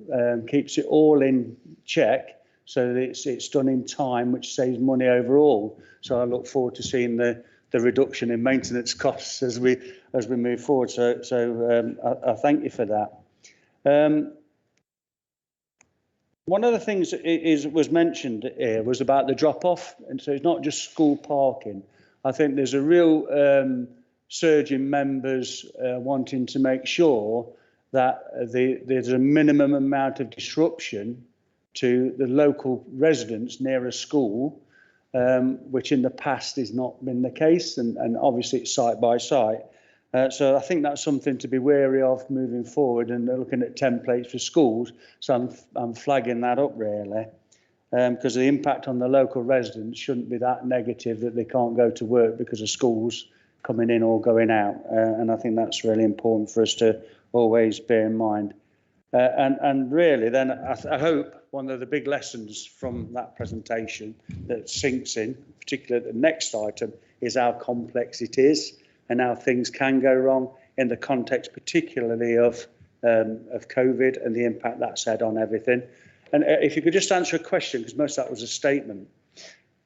keeps it all in check, so that it's done in time, which saves money overall. So I look forward to seeing the reduction in maintenance costs as we move forward. So I thank you for that. One of the things that was mentioned here was about the drop-off, and so it's not just school parking. I think there's a real surge in members wanting to make sure that there's a minimum amount of disruption to the local residents near a school, which in the past has not been the case, and obviously it's site by site. So I think that's something to be wary of moving forward, and looking at templates for schools. So I'm flagging that up really, because the impact on the local residents shouldn't be that negative that they can't go to work because of schools coming in or going out. And I think that's really important for us to always bear in mind. And really then I hope one of the big lessons from that presentation that sinks in, particularly the next item, is how complex it is and how things can go wrong in the context particularly of COVID and the impact that's had on everything. And if you could just answer a question, because most of that was a statement.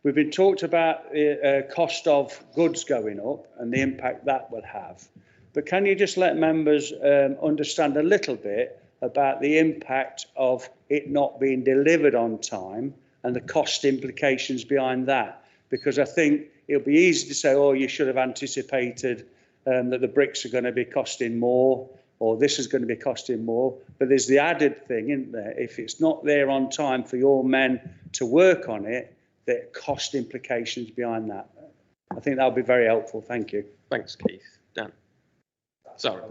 We've been talked about the cost of goods going up and the impact that will have. But can you just let members understand a little bit about the impact of it not being delivered on time and the cost implications behind that? Because I think it'll be easy to say, oh, you should have anticipated that the bricks are going to be costing more, or this is going to be costing more. But there's the added thing, isn't there? If it's not there on time for your men to work on it, the cost implications behind that. I think that'll be very helpful. Thank you. Thanks, Keith. Dan. Sorry.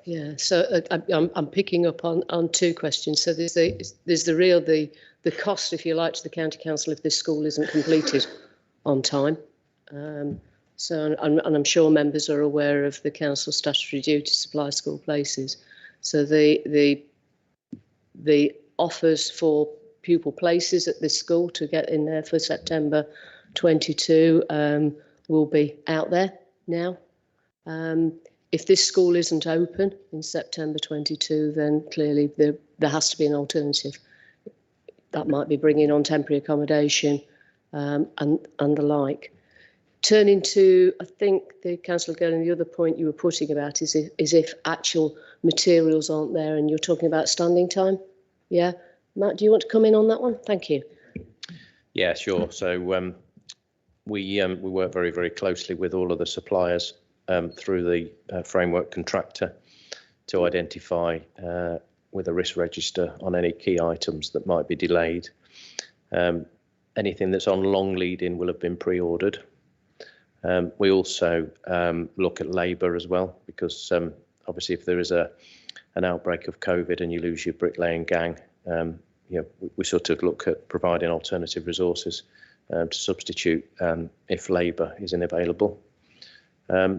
Yeah, so I'm picking up on two questions. So there's the cost, if you like, to the county council if this school isn't completed on time. So I'm sure members are aware of the council's statutory duty to supply school places. So the offers for pupil places at this school to get in there for September 22 will be out there now. If this school isn't open in September 22, then clearly there has to be an alternative. That might be bringing on temporary accommodation and the like. Turning to, I think, the Councillor Girling, the other point you were putting about is if actual materials aren't there, and you're talking about standing time. Yeah, Matt, do you want to come in on that one? Thank you. Yeah, sure. So we work very, very closely with all of the suppliers through the framework contractor to identify with a risk register on any key items that might be delayed. Anything that's on long lead in will have been pre-ordered. We also look at labour as well, because obviously if there is an outbreak of COVID and you lose your bricklaying gang, we sort of look at providing alternative resources to substitute if labour isn't available.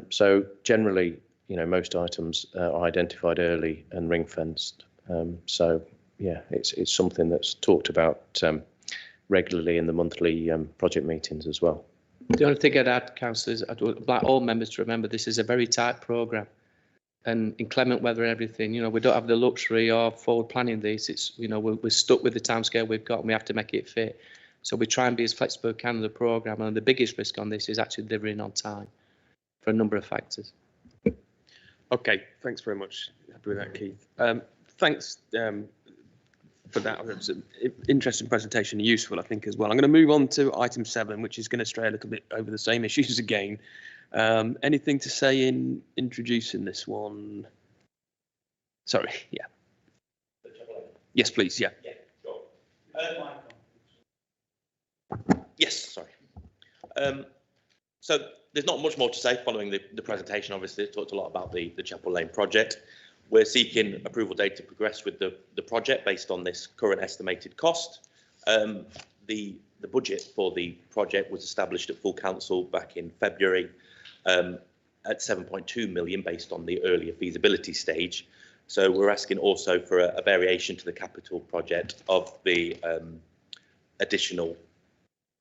So generally, most items are identified early and ring-fenced. So yeah, it's something that's talked about regularly in the monthly project meetings as well. The only thing I'd add, councillors, I'd like all members to remember this is a very tight programme, and inclement weather and everything, we don't have the luxury of forward planning these. It's, we're stuck with the timescale we've got and we have to make it fit. So we try and be as flexible as we can in the programme, and the biggest risk on this is actually delivering on time for a number of factors. Okay, thanks very much. Happy with that, Keith. Thanks for that. It was an interesting presentation, useful, I think, as well. I'm going to move on to item 7, which is going to stray a little bit over the same issues again. Anything to say in introducing this one? Sorry, yeah. Yes, please, yeah. Yeah, sure. Yes, sorry. So there's not much more to say following the presentation. Obviously, it talked a lot about the Chapel Lane project. We're seeking approval date to progress with the project based on this current estimated cost. The budget for the project was established at full council back in February at 7.2 million based on the earlier feasibility stage. So we're asking also for a variation to the capital project of the additional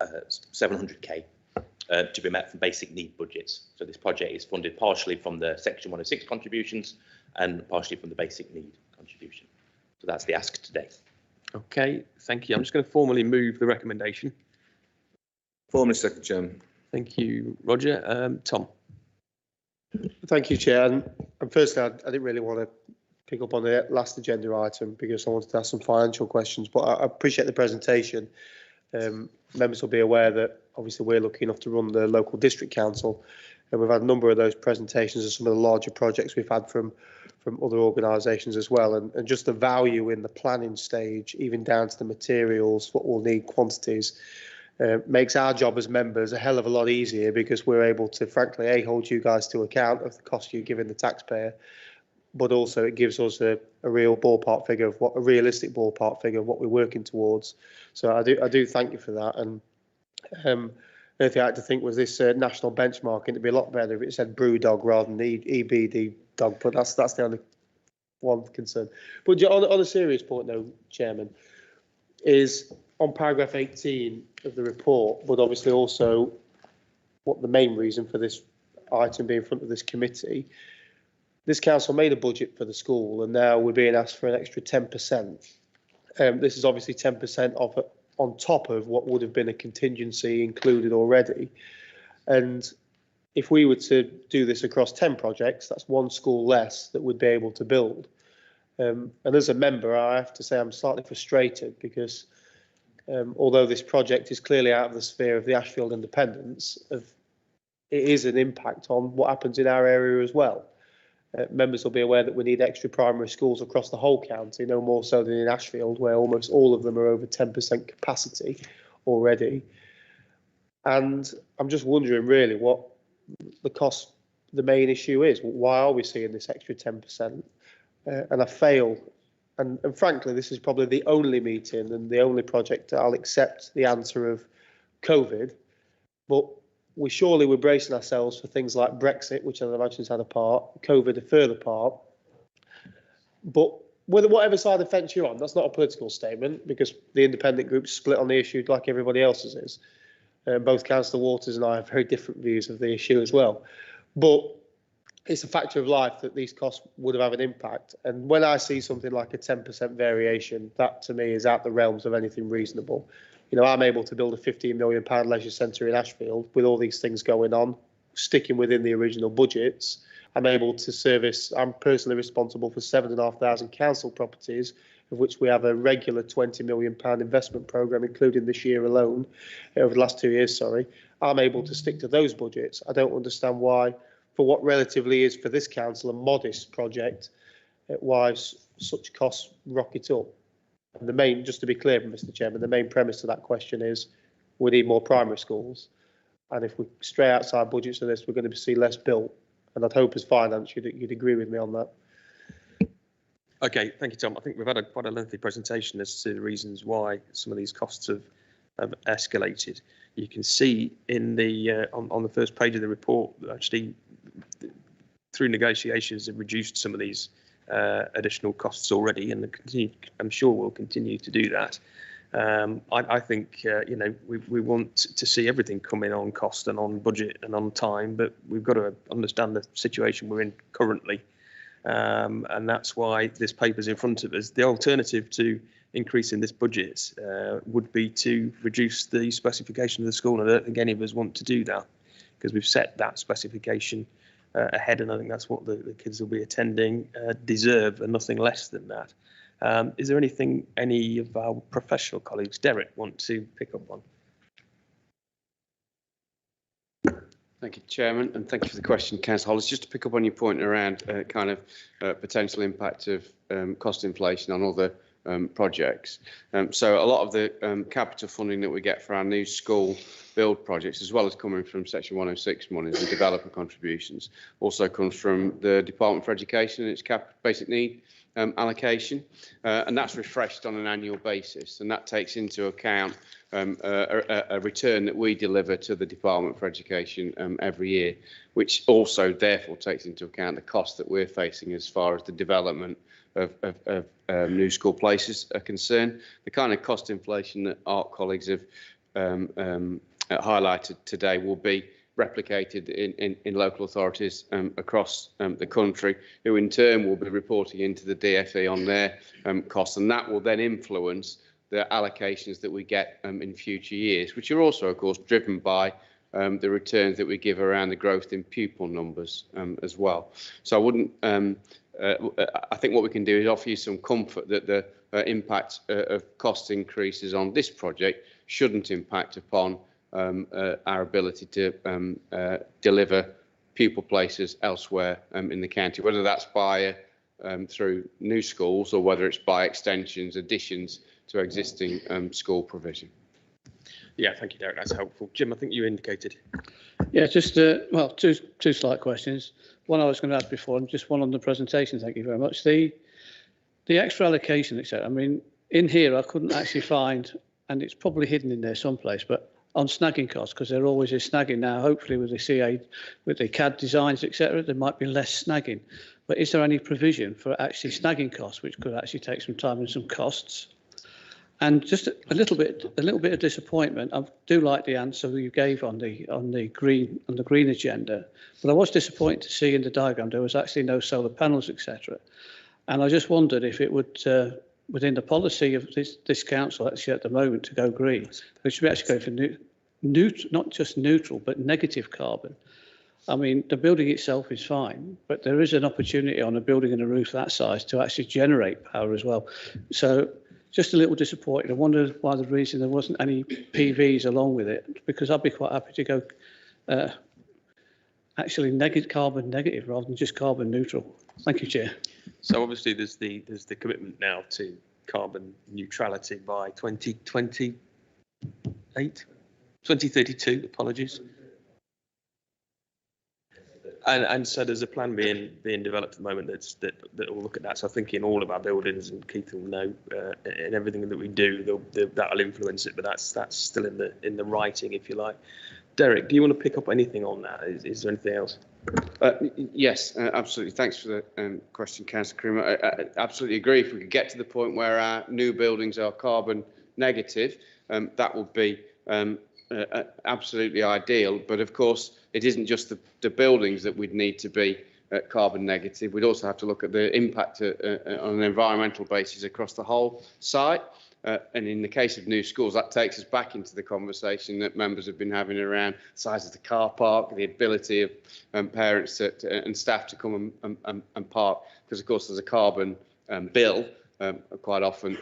700k to be met from basic need budgets. So this project is funded partially from the Section 106 contributions and partially from the basic need contribution. So that's the ask today. Okay, thank you. I'm just going to formally move the recommendation. Formally second, Chairman. Thank you, Roger. Tom. Thank you, Chair. And firstly, I didn't really want to pick up on the last agenda item because I wanted to ask some financial questions, but I appreciate the presentation. Members will be aware that obviously we're lucky enough to run the local district council, and we've had a number of those presentations of some of the larger projects we've had from other organisations as well, and just the value in the planning stage, even down to the materials, what we'll need, quantities, makes our job as members a hell of a lot easier because we're able to, frankly, hold you guys to account of the cost you're giving the taxpayer, but also it gives us a real ballpark figure of what a realistic ballpark figure of what we're working towards. So I do thank you for that. And the thing I had to think was this national benchmarking. It'd be a lot better if it said BrewDog rather than EBD dog, but that's the only one concern. But on a serious point, though, Chairman, is on paragraph 18 of the report, but obviously also what the main reason for this item being in front of this committee. This council made a budget for the school, and now we're being asked for an extra 10%. This is obviously 10% of on top of what would have been a contingency included already. And if we were to do this across 10 projects, that's one school less that we'd be able to build. And as a member, I have to say I'm slightly frustrated because although this project is clearly out of the sphere of the Ashfield Independents, it is an impact on what happens in our area as well. Members will be aware that we need extra primary schools across the whole county, no more so than in Ashfield, where almost all of them are over 10% capacity already. And I'm just wondering really what the main issue is. Why are we seeing this extra 10%? And I fail. And frankly, this is probably the only meeting and the only project that I'll accept the answer of COVID. But we surely were bracing ourselves for things like Brexit, which I imagine has had a part, COVID a further part. But whatever side of the fence you're on, that's not a political statement because the independent group's split on the issue like everybody else's is. Both Councillor Waters and I have very different views of the issue as well. But it's a factor of life that these costs would have an impact. And when I see something like a 10% variation, that to me is out the realms of anything reasonable. You know, I'm able to build a £15 million leisure centre in Ashfield with all these things going on, sticking within the original budgets. I'm able to service, I'm personally responsible for 7,500 council properties, of which we have a regular £20 million investment programme, including this year alone, over the last 2 years, sorry. I'm able to stick to those budgets. I don't understand why, for what relatively is for this council a modest project, why such costs rocket up. And the main, just to be clear, Mr. Chairman, the main premise of that question is we need more primary schools. And if we stray outside budgets of this, we're going to see less built. And I'd hope as finance you'd agree with me on that. Okay, thank you, Tom. I think we've had quite a lengthy presentation as to the reasons why some of these costs have escalated. You can see in the on the first page of the report that actually through negotiations have reduced some of these additional costs already, and I'm sure we'll continue to do that. I think you know, we want to see everything come in on cost and on budget and on time, but we've got to understand the situation we're in currently, and that's why this paper's in front of us. The alternative to increasing this budget would be to reduce the specification of the school, and I don't think any of us want to do that because we've set that specification ahead, and I think that's what the kids will be attending deserve, and nothing less than that. Is there anything any of our professional colleagues, Derek, want to pick up on? Thank you, Chairman, and thank you for the question, Councillor Hollis. Just to pick up on your point around kind of potential impact of cost inflation on other projects. So a lot of the capital funding that we get for our new school build projects, as well as coming from Section 106 monies and developer contributions, also comes from the Department for Education and its basic need allocation, and that's refreshed on an annual basis, and that takes into account a return that we deliver to the Department for Education every year, which also therefore takes into account the cost that we're facing as far as the development of new school places are concerned. The kind of cost inflation that ARC colleagues have highlighted today will be replicated in local authorities across the country, who in turn will be reporting into the DfE on their costs, and that will then influence the allocations that we get in future years, which are also, of course, driven by the returns that we give around the growth in pupil numbers as well. So I wouldn't. I think what we can do is offer you some comfort that the impact of cost increases on this project shouldn't impact upon our ability to deliver pupil places elsewhere in the county, whether that's by through new schools or whether it's by extensions, additions to existing school provision. Yeah, thank you, Derek. That's helpful. Jim, I think you indicated. Yeah, just well, two slight questions. One I was going to ask before, and just one on the presentation. Thank you very much. The extra allocation, etc. I mean, in here I couldn't actually find, and it's probably hidden in there someplace, but on snagging costs, because there always is snagging now. Hopefully, with the CA, with the CAD designs, etc., there might be less snagging. But is there any provision for actually snagging costs, which could actually take some time and some costs? And just a little bit of disappointment. I do like the answer you gave on the green agenda, but I was disappointed to see in the diagram there was actually no solar panels, etc. And I just wondered if it would, within the policy of this council actually at the moment to go green, we should be actually going for not just neutral but negative carbon. I mean, the building itself is fine, but there is an opportunity on a building and a roof that size to actually generate power as well. So just a little disappointed. I wondered why the reason there wasn't any PVs along with it, because I'd be quite happy to go actually carbon negative rather than just carbon neutral. Thank you, Chair. So obviously there's the commitment now to carbon neutrality by 2032, apologies. And so there's a plan being developed at the moment that will look at that. So I think in all of our buildings, and Keith will know, in everything that we do, that'll influence it. But that's still in the writing, if you like. Derek, do you want to pick up anything on that? Is there anything else? Yes, absolutely. Thanks for the question, Councillor Creamer. I absolutely agree. If we could get to the point where our new buildings are carbon negative, that would be absolutely ideal. But of course, it isn't just the buildings that we'd need to be carbon negative. We'd also have to look at the impact on an environmental basis across the whole site. And in the case of new schools, that takes us back into the conversation that members have been having around the size of the car park, the ability of parents and staff to come and park, because of course there's a carbon bill quite often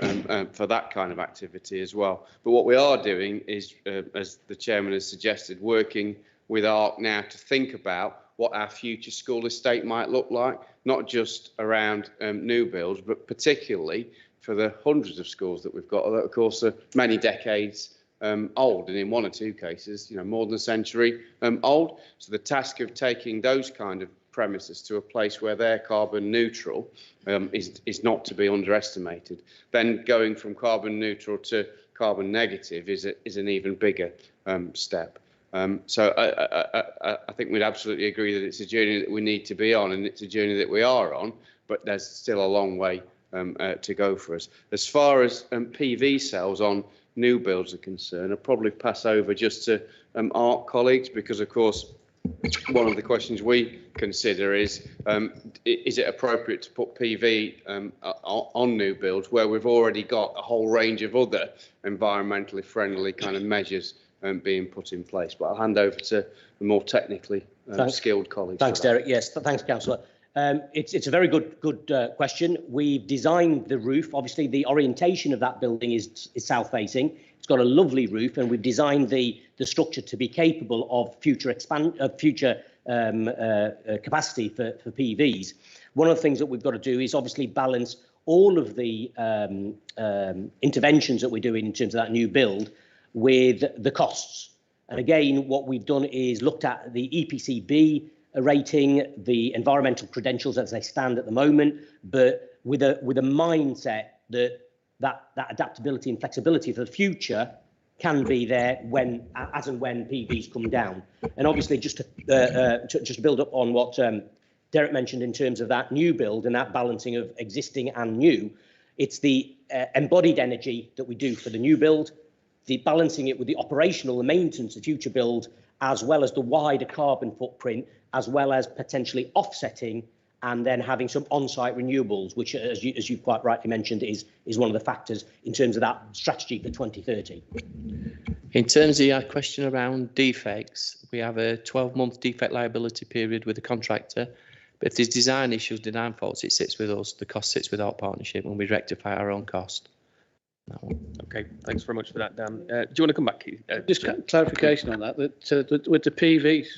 for that kind of activity as well. But what we are doing is, as the chairman has suggested, working with ARC now to think about what our future school estate might look like, not just around new builds, but particularly for the hundreds of schools that we've got, that of course are many decades old, and in one or two cases, more than a century old. So the task of taking those kind of premises to a place where they're carbon neutral is not to be underestimated. Then going from carbon neutral to carbon negative is an even bigger step. So I think we'd absolutely agree that it's a journey that we need to be on, and it's a journey that we are on, but there's still a long way to go for us. As far as PV cells on new builds are concerned, I'll probably pass over just to ARC colleagues, because of course one of the questions we consider is it appropriate to put PV on new builds where we've already got a whole range of other environmentally friendly kind of measures being put in place. But I'll hand over to the more technically skilled colleagues. Thanks, Derek. Yes, thanks, Councillor. It's a very good question. We've designed the roof. Obviously, the orientation of that building is south facing. It's got a lovely roof, and we've designed the structure to be capable of future capacity for PVs. One of the things that we've got to do is obviously balance all of the interventions that we're doing in terms of that new build with the costs. And again, what we've done is looked at the EPC-B rating, the environmental credentials as they stand at the moment, but with a mindset that adaptability and flexibility for the future can be there when, as and when PVs come down. And obviously, just to build up on what Derek mentioned in terms of that new build and that balancing of existing and new, it's the embodied energy that we do for the new build, the balancing it with the operational, the maintenance, the future build, as well as the wider carbon footprint, as well as potentially offsetting and then having some on-site renewables, which, as you quite rightly mentioned, is one of the factors in terms of that strategy for 2030. In terms of your question around defects, we have a 12-month defect liability period with the contractor. But if there's design issues, design faults, it sits with us. The cost sits with our partnership, and we rectify our own cost. Okay, thanks very much for that, Dan. Do you want to come back, Keith? Just clarification on that. That with the PVs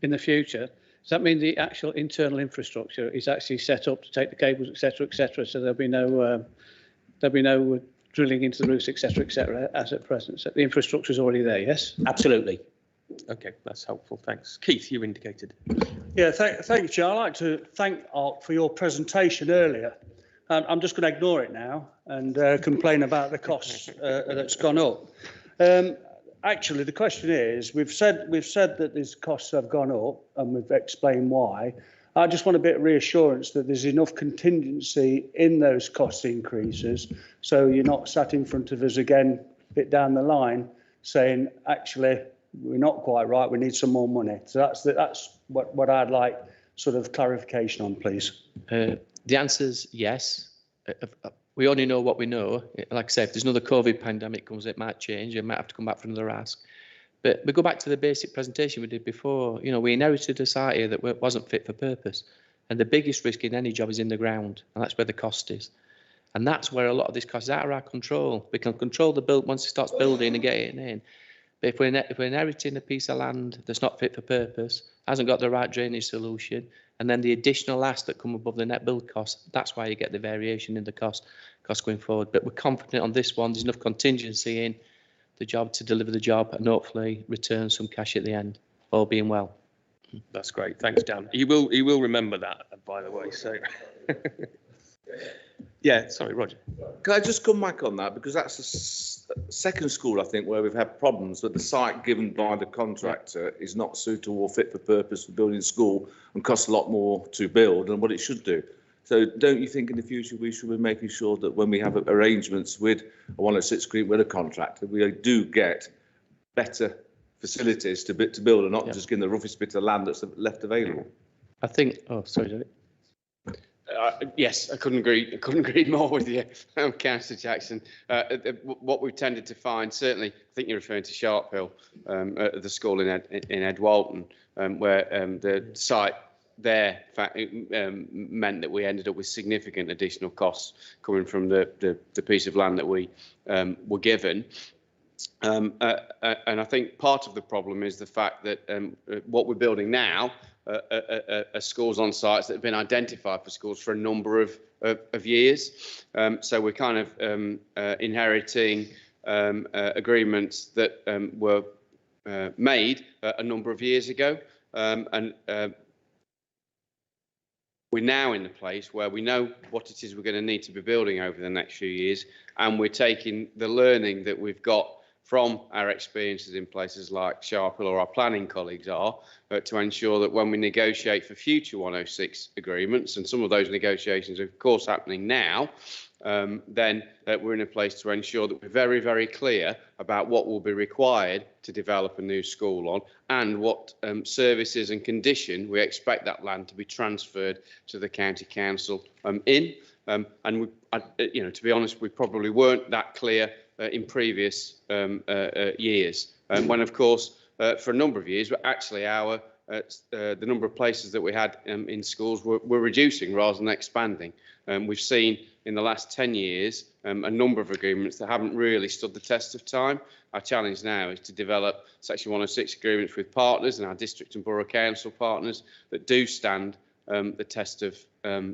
in the future, does that mean the actual internal infrastructure is actually set up to take the cables, etc., etc.? So there'll be no drilling into the roofs, etc., as at present. So the infrastructure is already there. Yes. Absolutely. Okay, that's helpful. Thanks, Keith. You indicated. Yeah, thank you, Chair. I'd like to thank Art for your presentation earlier. I'm just going to ignore it now and complain about the costs that's gone up. Actually, the question is, we've said that these costs have gone up, and we've explained why. I just want a bit of reassurance that there's enough contingency in those cost increases, so you're not sat in front of us again a bit down the line saying, actually, we're not quite right, we need some more money. So that's what I'd like sort of clarification on, please. The answer is yes. We only know what we know. Like I said, if there's another COVID pandemic comes, it might change. It might have to come back for another ask. But we go back to the basic presentation we did before. You know, we inherited a site here that wasn't fit for purpose. And the biggest risk in any job is in the ground. And that's where the cost is. And that's where a lot of this cost is out of our control. We can control the build once it starts building and getting in. But if we're inheriting a piece of land that's not fit for purpose, hasn't got the right drainage solution, and then the additional asks that come above the net build cost, that's why you get the variation in the cost going forward. But we're confident on this one. There's enough contingency in the job to deliver the job and hopefully return some cash at the end, all being well. That's great. Thanks, Dan. He will remember that, by the way. So, yeah. Sorry, Roger. Can I just come back on that, because that's the second school I think where we've had problems that the site given by the contractor is not suitable or fit for purpose for building a school and costs a lot more to build than what it should do. So don't you think in the future we should be making sure that when we have arrangements with a 106 agreement with a contractor, we do get better facilities to build and not just give the roughest bit of land that's left available? I think. Oh, sorry, Derek. Yes, I couldn't agree more with you, Councillor Jackson. What we've tended to find, certainly, I think you're referring to Sharp Hill, at the school in Edwalton, where the site there meant that we ended up with significant additional costs coming from the piece of land that we were given. And I think part of the problem is the fact that what we're building now are schools on sites that have been identified for schools for a number of years. So we're kind of inheriting agreements that were made a number of years ago. And we're now in the place where we know what it is we're going to need to be building over the next few years. And we're taking the learning that we've got from our experiences in places like Sharp Hill, or our planning colleagues are, to ensure that when we negotiate for future 106 agreements, and some of those negotiations are of course happening now, then we're in a place to ensure that we're very, very clear about what will be required to develop a new school on, and what services and condition we expect that land to be transferred to the county council in. And we, you know, to be honest, we probably weren't that clear in previous years, when of course for a number of years actually our the number of places that we had in schools were reducing rather than expanding. We've seen in the last 10 years a number of agreements that haven't really stood the test of time. Our challenge now is to develop Section 106 agreements with partners and our district and borough council partners that do stand the test of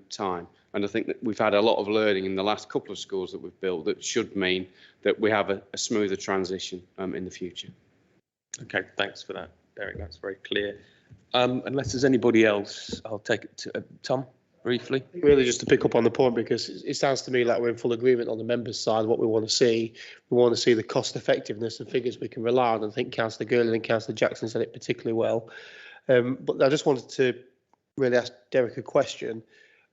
time. And I think that we've had a lot of learning in the last couple of schools that we've built that should mean that we have a smoother transition in the future. Okay, thanks for that, Derek. That's very clear. Unless there's anybody else, I'll take it to Tom, briefly. Really just to pick up on the point, because it sounds to me like we're in full agreement on the members' side of what we want to see. We want to see the cost effectiveness and figures we can rely on. I think Councillor Gurley and Councillor Jackson said it particularly well. But I just wanted to really ask Derek a question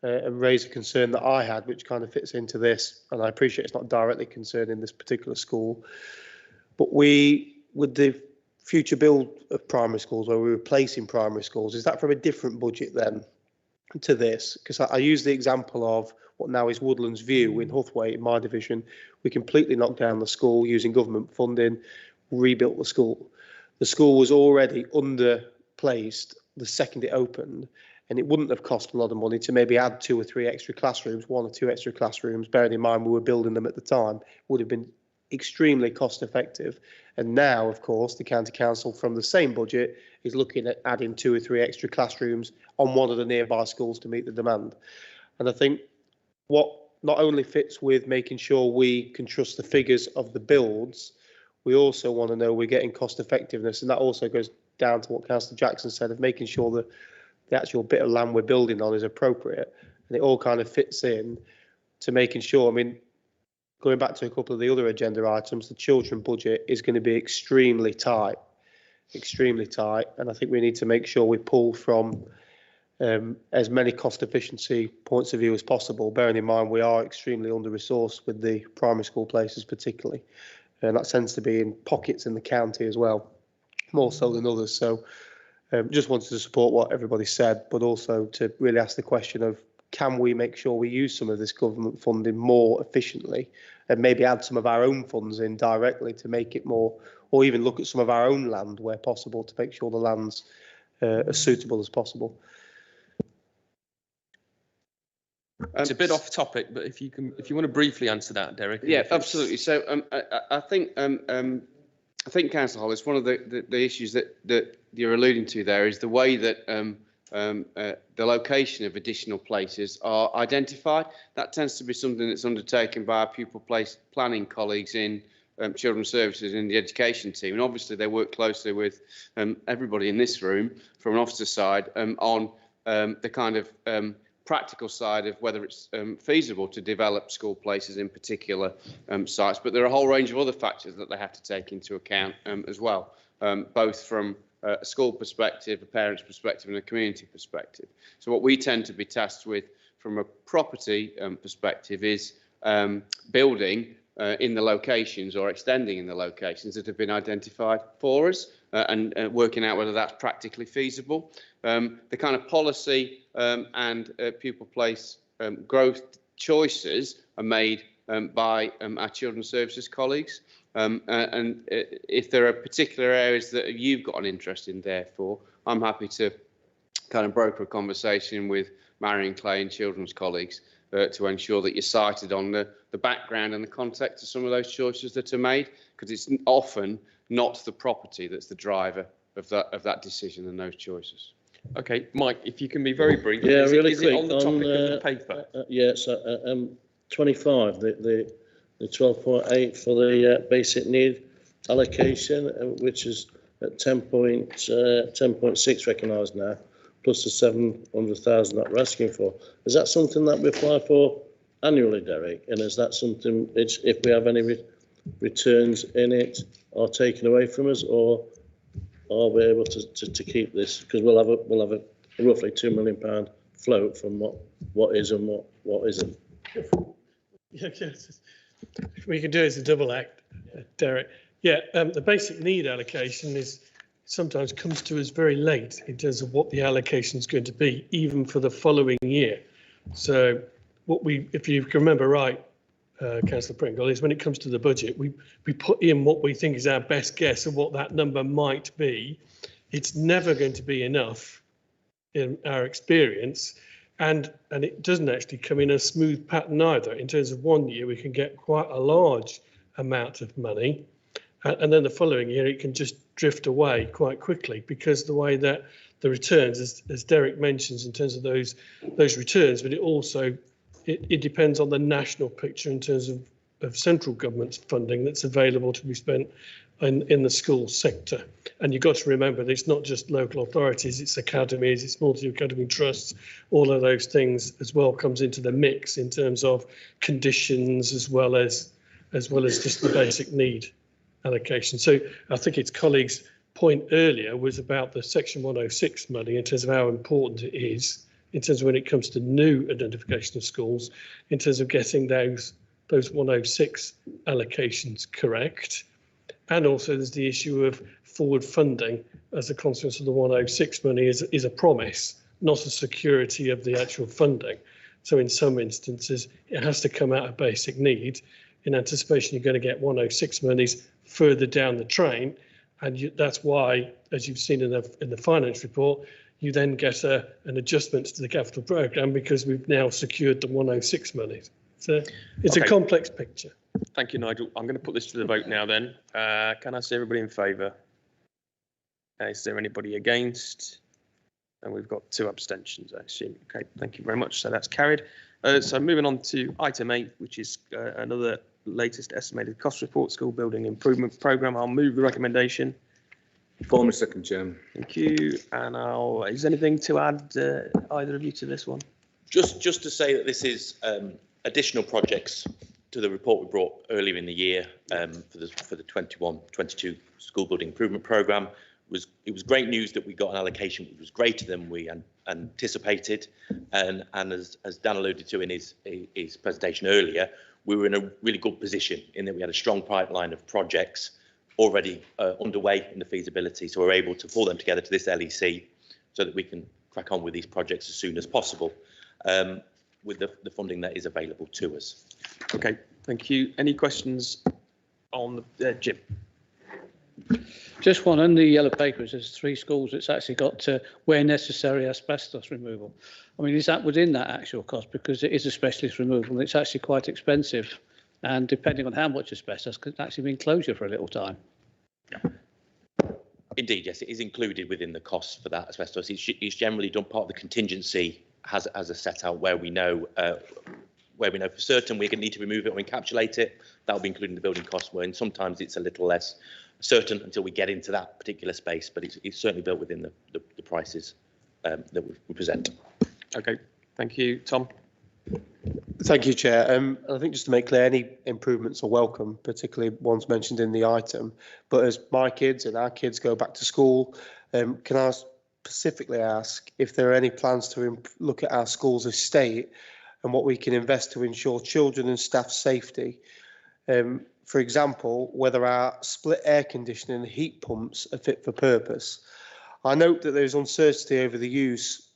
and raise a concern that I had, which kind of fits into this. And I appreciate it's not directly concerning this particular school, but with the future build of primary schools, where we're replacing primary schools, is that from a different budget then to this? Because I use the example of what now is Woodlands View in Huthwaite, in my division. We completely knocked down the school using government funding, rebuilt the school. The school was already underplaced the second it opened, and it wouldn't have cost a lot of money to maybe add 2 or 3 extra classrooms, 1 or 2 extra classrooms, bearing in mind we were building them at the time, would have been extremely cost effective. And now, of course, the County Council from the same budget is looking at adding 2 or 3 extra classrooms on one of the nearby schools to meet the demand. And I think what not only fits with making sure we can trust the figures of the builds, we also want to know we're getting cost effectiveness. And that also goes down to what Councillor Jackson said of making sure that the actual bit of land we're building on is appropriate. And it all kind of fits in to making sure, I mean, going back to a couple of the other agenda items, the children budget is going to be extremely tight. And I think we need to make sure we pull from as many cost efficiency points of view as possible, bearing in mind we are extremely under-resourced with the primary school places particularly. And that tends to be in pockets in the county as well, more so than others. So just wanted to support what everybody said, but also to really ask the question of, can we make sure we use some of this government funding more efficiently and maybe add some of our own funds in directly to make it more, or even look at some of our own land where possible to make sure the land's as suitable as possible. It's a bit off topic, but if you want to briefly answer that, Derek. Yeah, absolutely. So I think Councillor Hollis, one of the issues that you're alluding to there is the way that the location of additional places are identified. That tends to be something that's undertaken by our pupil place planning colleagues in children's services in the education team, and obviously they work closely with everybody in this room from an officer side on the kind of practical side of whether it's feasible to develop school places in particular sites. But there are a whole range of other factors that they have to take into account as well, both from a school perspective, a parent's perspective and a community perspective. So what we tend to be tasked with from a property perspective is building in the locations or extending in the locations that have been identified for us and working out whether that's practically feasible. The kind of policy and pupil place growth choices are made by our children's services colleagues. And if there are particular areas that you've got an interest in, therefore, I'm happy to kind of broker a conversation with Marion Clay and children's colleagues to ensure that you're cited on the background and the context of some of those choices that are made, because it's often not the property that's the driver of that decision and those choices. Okay, Mike, if you can be very brief. Yeah, really is quick. It on the topic of the paper? Yes, 25, the 12.8 for the basic need allocation, which is at 10.6 recognised now, plus the 700,000 that we're asking for. Is that something that we apply for annually, Derek? And is that something, if we have any returns in it are taken away from us, or are we able to keep this? Because we'll have a roughly £2 million float from what is and what isn't. Yes, we can do it as a double act, Derek. Yeah, the basic need allocation sometimes comes to us very late in terms of what the allocation is going to be, even for the following year. So if you can remember right, Councillor Pringle, is when it comes to the budget, we put in what we think is our best guess of what that number might be. It's never going to be enough in our experience, and it doesn't actually come in a smooth pattern either. In terms of one year, we can get quite a large amount of money, and then the following year it can just drift away quite quickly, because the way that the returns, as Derek mentions, in terms of those returns, but it also it depends on the national picture in terms of central government's funding that's available to be spent in the school sector. And you've got to remember that it's not just local authorities, it's academies, it's multi-academy trusts, all of those things as well comes into the mix in terms of conditions as well as just the basic need allocation. So I think its colleagues' point earlier was about the Section 106 money in terms of how important it is in terms of when it comes to new identification of schools, in terms of getting those 106 allocations correct. And also there's the issue of forward funding as a consequence of the 106 money is a promise, not a security of the actual funding. So in some instances, it has to come out of basic need in anticipation you're going to get 106 monies further down the train. And that's why, as you've seen in the finance report, you then get an adjustment to the capital programme because we've now secured the 106 monies. So it's Okay. a complex picture. Thank you, Nigel. I'm going to put this to the vote now then. Can I see everybody in favour? Is there anybody against? And we've got 2 abstentions, I assume. Okay, thank you very much. So that's carried. So moving on to item 8, which is another latest estimated cost report, school building improvement programme. I'll move the recommendation. Former second, Chairman. Thank you. And is anything to add, either of you, to this one? Just to say that this is additional projects to the report we brought earlier in the year for the 21-22 school building improvement programme. It was great news that we got an allocation which was greater than we anticipated, and as Dan alluded to in his presentation earlier, we were in a really good position in that we had a strong pipeline of projects already underway in the feasibility, so we're able to pull them together to this LEC so that we can crack on with these projects as soon as possible with the funding that is available to us. Okay, thank you. Any questions on Jim? Just one, on the yellow papers, there's 3 schools that's actually got where necessary asbestos removal. I mean, is that within that actual cost? Because it is a specialist removal and it's actually quite expensive. And depending on how much asbestos, could actually mean closure for a little time. Indeed, yes, it is included within the cost for that asbestos. It's generally done part of the contingency, has a set out where we know for certain we're going to need to remove it or encapsulate it. That will be included in the building cost, where sometimes it's a little less certain until we get into that particular space, but it's certainly built within the prices that we present. Okay, thank you. Tom? Thank you, Chair. I think just to make clear, any improvements are welcome, particularly ones mentioned in the item. But as my kids and our kids go back to school, can I specifically ask if there are any plans to look at our school's estate and what we can invest to ensure children and staff safety? For example, whether our split air conditioning and heat pumps are fit for purpose. I note that there's uncertainty over the use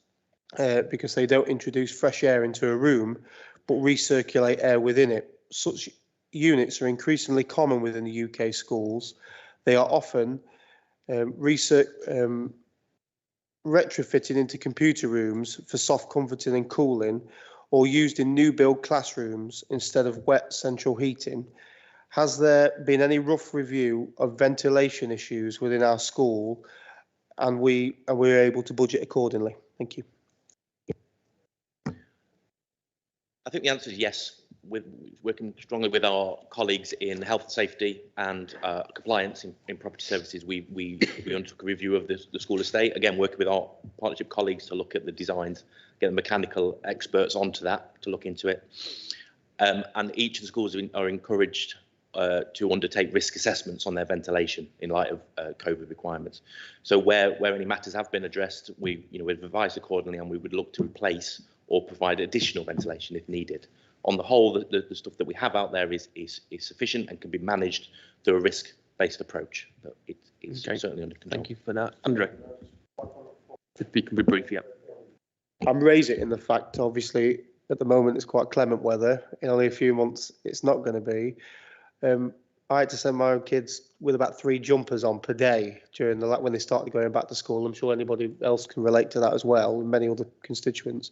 because they don't introduce fresh air into a room, but recirculate air within it. Such units are increasingly common within the UK schools. They are often retrofitted into computer rooms for soft comforting and cooling, or used in new build classrooms instead of wet central heating. Has there been any rough review of ventilation issues within our school, and we're able to budget accordingly? Thank you. I think the answer is yes. With working strongly with our colleagues in health and safety and compliance in property services, we undertook a review of the school estate. Again, working with our partnership colleagues to look at the designs, get the mechanical experts onto that to look into it. And each of the schools are encouraged to undertake risk assessments on their ventilation in light of COVID requirements. So where any matters have been addressed, we've advised accordingly, and we would look to replace or provide additional ventilation if needed. On the whole, the stuff that we have out there is sufficient and can be managed through a risk-based approach. But it's certainly under control. Thank you for that. Andre? If you can be brief, yeah. I'm raising it in the fact, obviously, at the moment it's quite clement weather. In only a few months, it's not going to be. I had to send my own kids with about 3 jumpers on per day during when they started going back to school. I'm sure anybody else can relate to that as well, and many other constituents.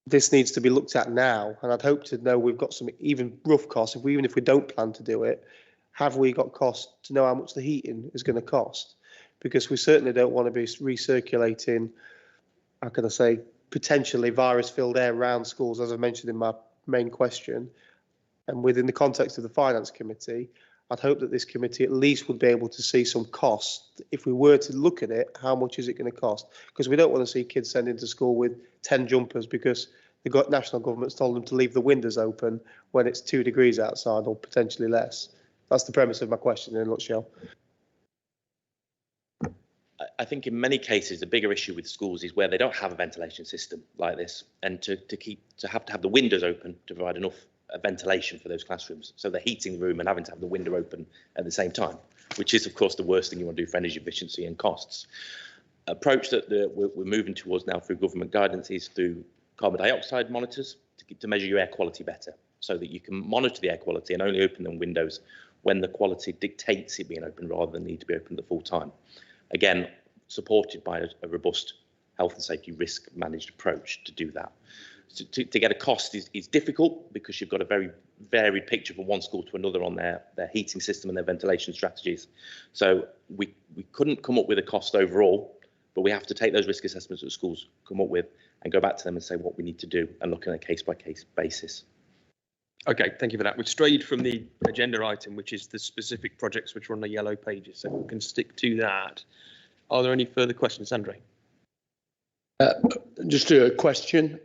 This needs to be looked at now, and I'd hope to know we've got some even rough costs. Even if we don't plan to do it, have we got costs to know how much the heating is going to cost? Because we certainly don't want to be recirculating, how can I say, potentially virus-filled air around schools, as I mentioned in my main question. And within the context of the Finance Committee, I'd hope that this committee at least would be able to see some cost. If we were to look at it, how much is it going to cost? Because we don't want to see kids sent into school with 10 jumpers because the national government's told them to leave the windows open when it's 2 degrees outside or potentially less. That's the premise of my question in a nutshell. I think in many cases, the bigger issue with schools is where they don't have a ventilation system like this, and to have the windows open to provide enough ventilation for those classrooms. So they're heating the room and having to have the window open at the same time, which is, of course, the worst thing you want to do for energy efficiency and costs. Approach that we're moving towards now through government guidance is through carbon dioxide monitors to measure your air quality better, so that you can monitor the air quality and only open the windows when the quality dictates it being open rather than need to be opened the full time. Again, supported by a robust health and safety risk managed approach to do that. So to get a cost is difficult because you've got a very varied picture from one school to another on their heating system and their ventilation strategies. So we couldn't come up with a cost overall, but we have to take those risk assessments that schools come up with and go back to them and say what we need to do and look on a case-by-case basis. Okay, thank you for that. We've strayed from the agenda item, which is the specific projects which are on the yellow pages, so we can stick to that. Are there any further questions, Andre? Just a question.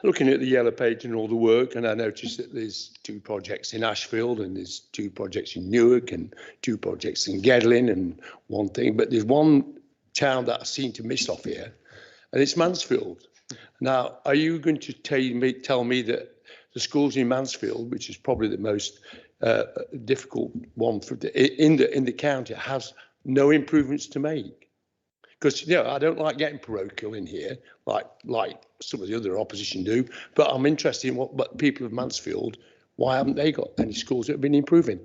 Looking at the yellow page and all the work, and I noticed that there's 2 projects in Ashfield and there's 2 projects in Newark and 2 projects in Gedling and one thing, but there's one town that I seem to miss off here, and it's Mansfield. Now, are you going to tell me that the schools in Mansfield, which is probably the most difficult one in the county, has no improvements to make? Because, you know, I don't like getting parochial in here, like some of the other opposition do, but I'm interested in what people of Mansfield, why haven't they got any schools that have been improving?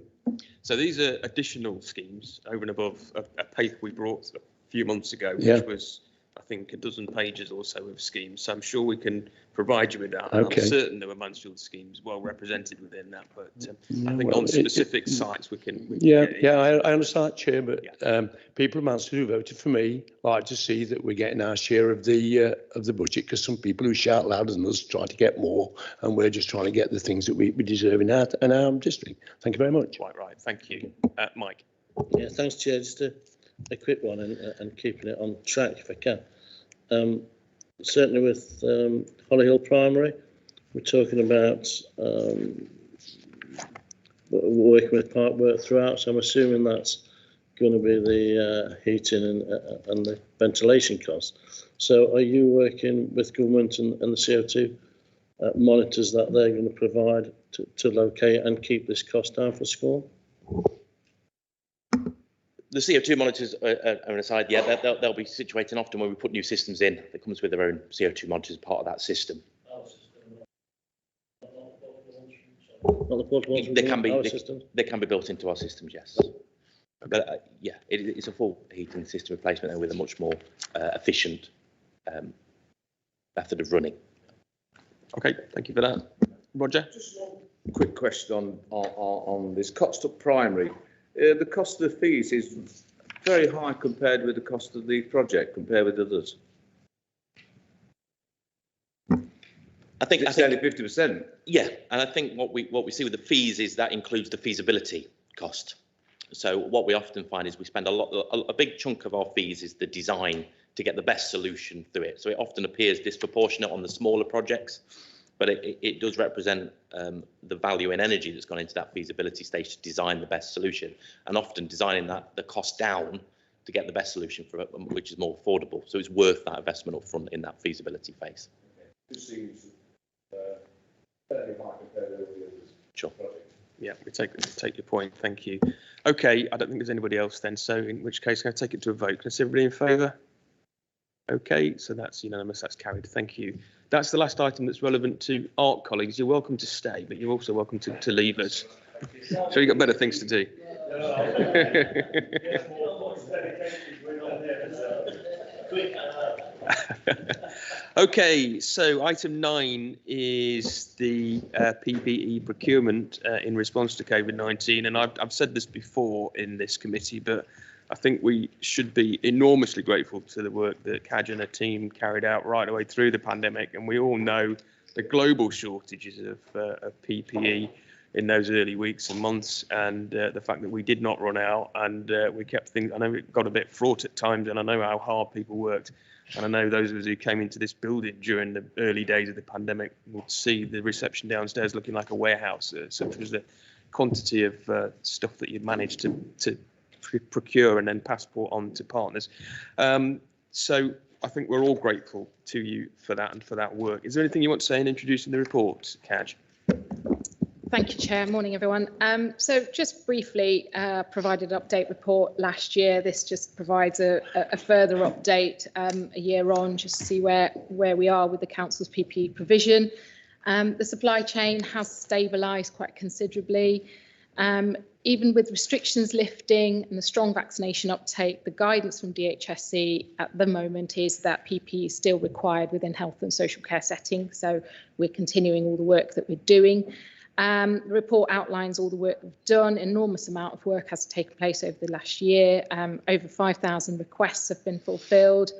So these are additional schemes over and above a paper we brought a few months ago, which Yeah. was, I think, a dozen pages or so of schemes. So I'm sure we can provide you with that. Okay. I'm certain there were Mansfield schemes well represented within that, but I think well, on specific sites we can. I understand that, Chair, but people of Mansfield who voted for me like to see that we're getting our share of the budget, because some people who shout louder than us try to get more, and we're just trying to get the things that we deserve in our district. Thank you very much. Quite right. Thank you, Mike. Yeah, thanks, Chair. Just a quick one and keeping it on track if I can. Certainly with Hollyhill Primary, we're talking about working with pipe work throughout, so I'm assuming that's going to be the heating and the ventilation cost. So are you working with government and the CO2 monitors that they're going to provide to locate and keep this cost down for school? The CO2 monitors are an aside. Yeah, they'll be situated often when we put new systems in. It comes with their own CO2 monitors as part of that system. They can be built into our systems, yes. But yeah, it's a full heating system replacement there with a much more efficient method of running. Okay, thank you for that. Roger? Just one quick question on this cost of primary. The cost of the fees is very high compared with the cost of the project, compared with others. I think only 50%. Yeah, and I think what we see with the fees is that includes the feasibility cost. So what we often find is we spend a big chunk of our fees is the design to get the best solution through it. So it often appears disproportionate on the smaller projects, but it does represent the value in energy that's gone into that feasibility stage to design the best solution, and often designing the cost down to get the best solution for it, which is more affordable. So it's worth that investment up front in that feasibility phase. This seems fairly high compared with the others. Sure. Yeah, we take your point. Thank you. Okay, I don't think there's anybody else then. So in which case, can I take it to a vote? Can I see everybody in favour? Okay, so that's unanimous. That's carried. Thank you. That's the last item that's relevant to art colleagues. You're welcome to stay, but you're also welcome to leave us. So you've got better things to do. Okay, so item 9 is the PPE procurement in response to COVID-19, and I've said this before in this committee, but I think we should be enormously grateful to the work that Kaj and her team carried out right away through the pandemic. And we all know the global shortages of PPE in those early weeks and months, and the fact that we did not run out, and we kept things. I know it got a bit fraught at times, and I know how hard people worked. And I know those of us who came into this building during the early days of the pandemic would see the reception downstairs looking like a warehouse, such was the quantity of stuff that you'd managed to procure and then passport on to partners. So I think we're all grateful to you for that and for that work. Is there anything you want to say in introducing the report, Kaj? Thank you, Chair. Morning, everyone. So just briefly provided an update report last year. This just provides a further update a year on, just to see where we are with the Council's PPE provision. The supply chain has stabilised quite considerably. Even with restrictions lifting and the strong vaccination uptake, the guidance from DHSC at the moment is that PPE is still required within health and social care settings. So we're continuing all the work that we're doing. The report outlines all the work we've done. Enormous amount of work has taken place over the last year. Over 5,000 requests have been fulfilled.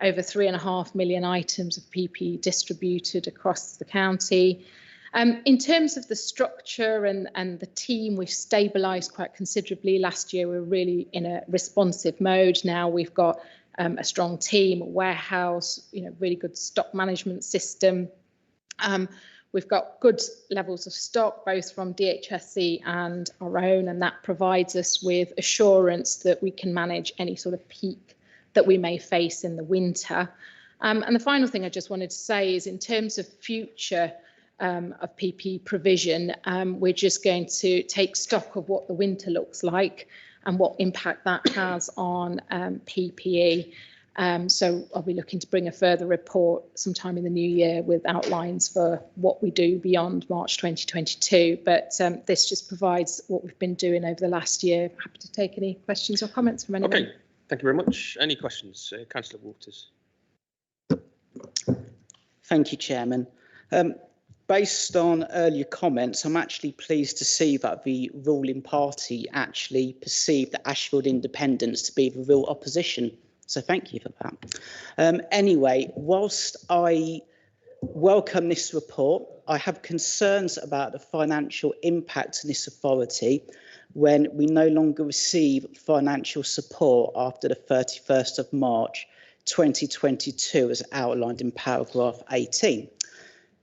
Over 3.5 million items of PPE distributed across the county. In terms of the structure and the team, we've stabilised quite considerably. Last year, we were really in a responsive mode. Now we've got a strong team, a warehouse, really good stock management system. We've got good levels of stock, both from DHSC and our own, and that provides us with assurance that we can manage any sort of peak that we may face in the winter. And the final thing I just wanted to say is, in terms of future of PPE provision, we're just going to take stock of what the winter looks like and what impact that has on PPE. So I'll be looking to bring a further report sometime in the new year with outlines for what we do beyond March 2022. But this just provides what we've been doing over the last year. Happy to take any questions or comments from anyone. Okay, thank you very much. Any questions, Councillor Waters? Thank you, Chairman. Based on earlier comments, I'm actually pleased to see that the ruling party actually perceived the Ashfield Independents to be the real opposition. So thank you for that. Anyway, whilst I welcome this report, I have concerns about the financial impact on this authority when we no longer receive financial support after the 31st of March 2022, as outlined in paragraph 18.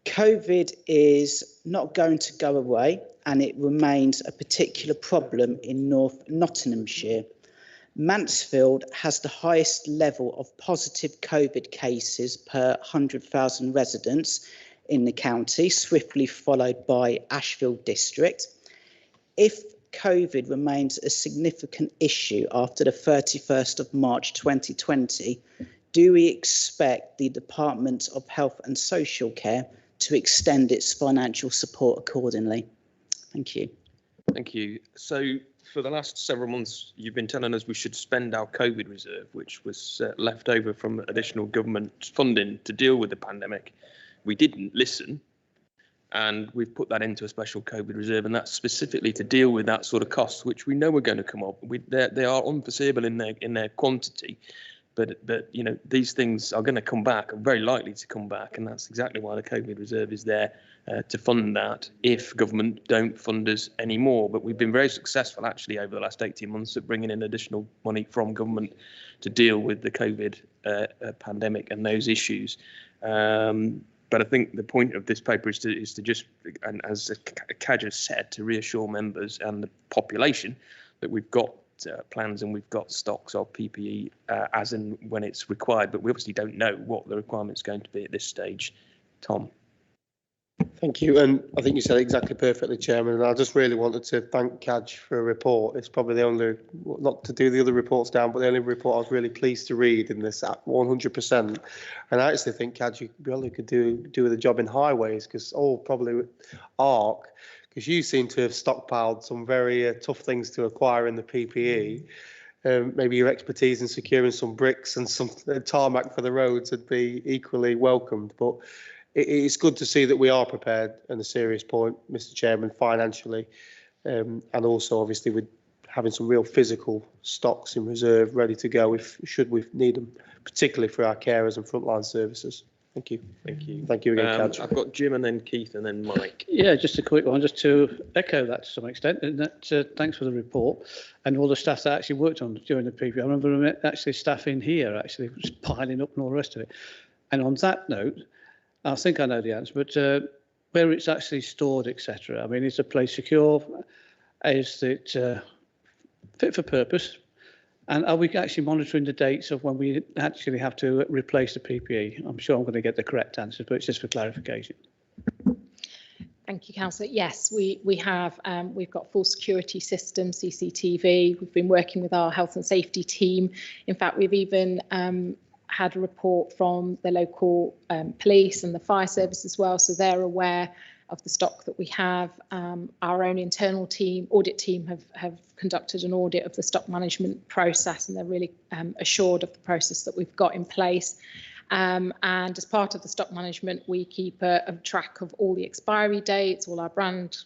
COVID is not going to go away, and it remains a particular problem in North Nottinghamshire. Mansfield has the highest level of positive COVID cases per 100,000 residents in the county, swiftly followed by Ashfield District. If COVID remains a significant issue after the 31st of March 2020, do we expect the Department of Health and Social Care to extend its financial support accordingly? Thank you. Thank you. So for the last several months, you've been telling us we should spend our COVID reserve, which was left over from additional government funding to deal with the pandemic. We didn't listen, and we've put that into a special COVID reserve, and that's specifically to deal with that sort of costs, which we know are going to come up. They are unforeseeable in their quantity. But these things are going to come back, are very likely to come back, and that's exactly why the COVID reserve is there to fund that if government don't fund us anymore. But we've been very successful actually over the last 18 months at bringing in additional money from government to deal with the COVID pandemic and those issues. But I think the point of this paper is to just, and as Kaj has said, to reassure members and the population that we've got plans and we've got stocks of PPE as and when it's required, but we obviously don't know what the requirement's going to be at this stage. Tom. Thank you, and I think you said it exactly perfectly, Chairman, and I just really wanted to thank Kaj for a report. It's probably the only, not to do the other reports down, but the only report I was really pleased to read in this at 100%. And I actually think, Kaj, you really could do the job in highways, because probably ARC, because you seem to have stockpiled some very tough things to acquire in the PPE. Maybe your expertise in securing some bricks and some tarmac for the roads would be equally welcomed. But it's good to see that we are prepared, and a serious point, Mr. Chairman, financially, and also obviously with having some real physical stocks in reserve ready to go if should we need them, particularly for our carers and frontline services. Thank you. Thank you. Thank you again, Councillor. I've got Jim and then Keith and then Mike. Yeah, just a quick one, just to echo that to some extent. And that, thanks for the report and all the staff that actually worked on during the PPP. I remember actually staff in here actually was piling up and all the rest of it. And on that note, I think I know the answer, but where it's actually stored, etc. I mean, is the place secure? Is it fit for purpose? And are we actually monitoring the dates of when we actually have to replace the PPE? I'm sure I'm going to get the correct answer, but it's just for clarification. Thank you, Councillor. Yes, we have. We've got full security system, CCTV. We've been working with our health and safety team. In fact, we've even had a report from the local police and the fire service as well, so they're aware of the stock that we have. Our own internal team, audit team, have conducted an audit of the stock management process, and they're really assured of the process that we've got in place. And as part of the stock management, we keep a track of all the expiry dates, all our brand,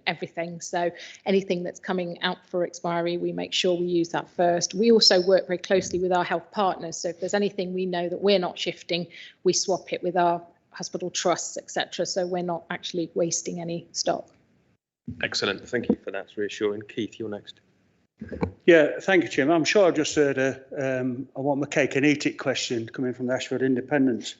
everything. So anything that's coming out for expiry, we make sure we use that first. We also work very closely with our health partners. So if there's anything we know that we're not shifting, we swap it with our hospital trusts, etc. So we're not actually wasting any stock. Excellent. Thank you for that. It's reassuring. Keith, you're next. Yeah, thank you, Jim. I'm sure I've just heard a I want my cake and eat it question coming from the Ashford Independents.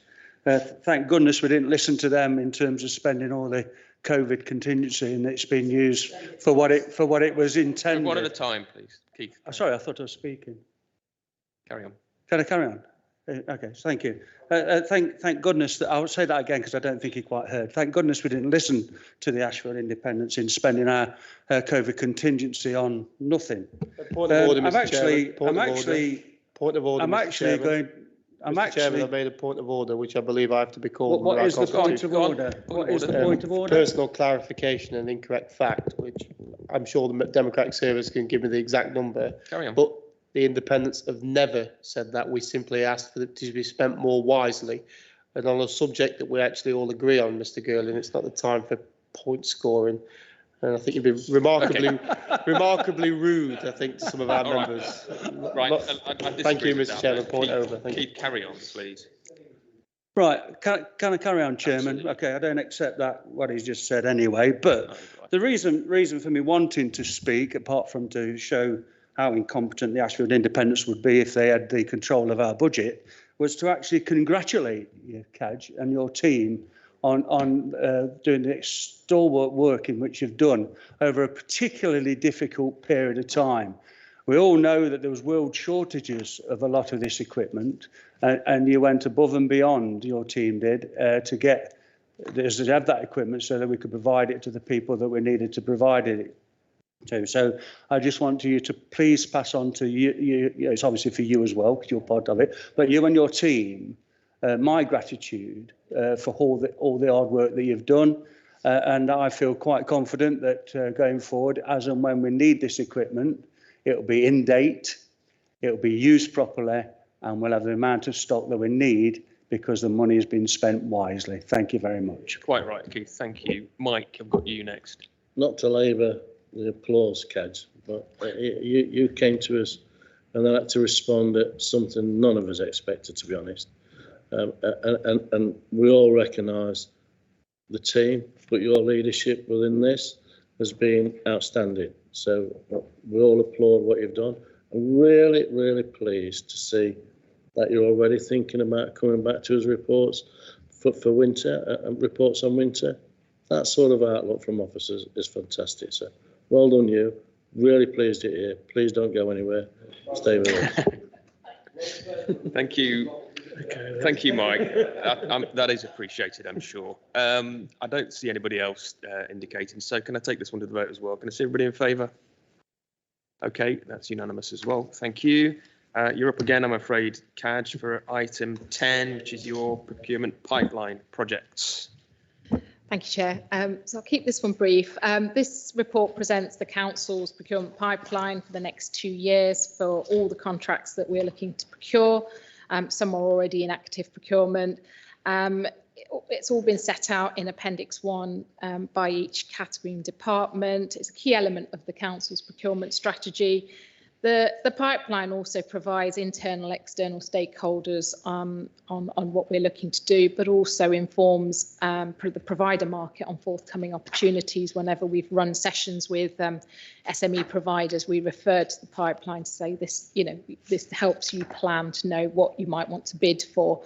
Thank goodness we didn't listen to them in terms of spending all the COVID contingency, and it's been used for what it was intended. One at a time, please. Keith. Sorry, I thought I was speaking. Carry on. Can I carry on? Okay, thank you. Thank goodness that I'll say that again because I don't think he quite heard. Thank goodness we didn't listen to the Ashford Independents in spending our COVID contingency on nothing. Point of order, I'm Mr. actually Chairman. I've made a point of order, which I believe I have to be called. What is the point of order? What is the point of order? Personal clarification and incorrect fact, which I'm sure the Democratic Service can give me the exact number. Carry on. But the independents have never said that. We simply asked for it to be spent more wisely. And on a subject that we actually all agree on, Mr. Girling, it's not the time for point scoring. And I think you've been remarkably rude, I think, to some of our members. Right. Thank you, Mr. Chairman. Point over. Thank you. Keith, carry on, please. Right. Can I carry on, Chairman? Absolutely. Okay, I don't accept that, what he's just said anyway. But the reason for me wanting to speak, apart from to show how incompetent the Ashfield Independents would be if they had the control of our budget, was to actually congratulate you, Kaj, and your team on doing the stalwart work in which you've done over a particularly difficult period of time. We all know that there was world shortages of a lot of this equipment, and you went above and beyond, your team did, to have that equipment so that we could provide it to the people that we needed to provide it to. So I just want you to please pass on to you, it's obviously for you as well, because you're part of it, but you and your team, my gratitude for all the hard work that you've done. And I feel quite confident that going forward, as and when we need this equipment, it'll be in date, it'll be used properly, and we'll have the amount of stock that we need because the money has been spent wisely. Thank you very much. Quite right, Keith. Thank you. Mike, I've got you next. Not to labour the applause, Kaj, but you came to us and then had to respond at something none of us expected, to be honest. And we all recognise the team, but your leadership within this has been outstanding. So we all applaud what you've done. I'm really, really pleased to see that you're already thinking about coming back to us reports for winter, reports on winter. That sort of outlook from officers is fantastic. So well done, you. Really pleased you're here. Please don't go anywhere. Stay with us. Thank you. Thank you, Mike. That is appreciated, I'm sure. I don't see anybody else indicating, so can I take this one to the vote as well? Can I see everybody in favour? Okay, that's unanimous as well. Thank you. You're up again, I'm afraid, Kaj, for item 10, which is your procurement pipeline projects. Thank you, Chair. So I'll keep this one brief. This report presents the Council's procurement pipeline for the next 2 years for all the contracts that we're looking to procure. Some are already in active procurement. it's all been set out in Appendix 1 by each category and department. It's a key element of the council's procurement strategy. The pipeline also provides internal, external stakeholders on what we're looking to do, but also informs the provider market on forthcoming opportunities. Whenever we've run sessions with SME providers, we refer to the pipeline to say this, this helps you plan to know what you might want to bid for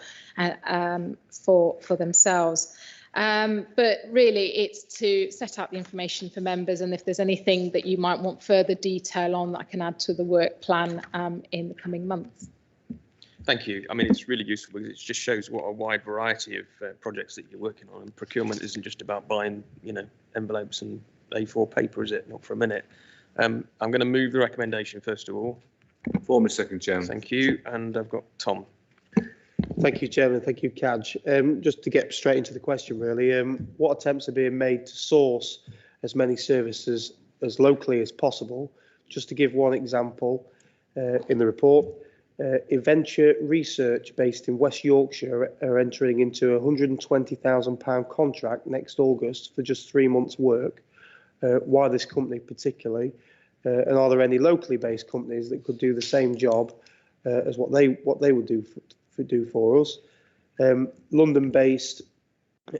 themselves. But really it's to set out the information for members, and if there's anything that you might want further detail on that I can add to the work plan in the coming months. Thank you. I mean, it's really useful because it just shows what a wide variety of projects that you're working on. And procurement isn't just about buying, envelopes and A4 paper, is it? Not for a minute. I'm going to move the recommendation first of all. Former Second Chairman. Thank you. And I've got Tom. Thank you, Chairman. Thank you, Kaj. Just to get straight into the question, really, what attempts are being made to source as many services as locally as possible? Just to give one example, in the report, Eventure Research, based in West Yorkshire, are entering into a £120,000 contract next August for just 3 months' work. Why this company particularly? And are there any locally based companies that could do the same job as what they would do for us? London-based,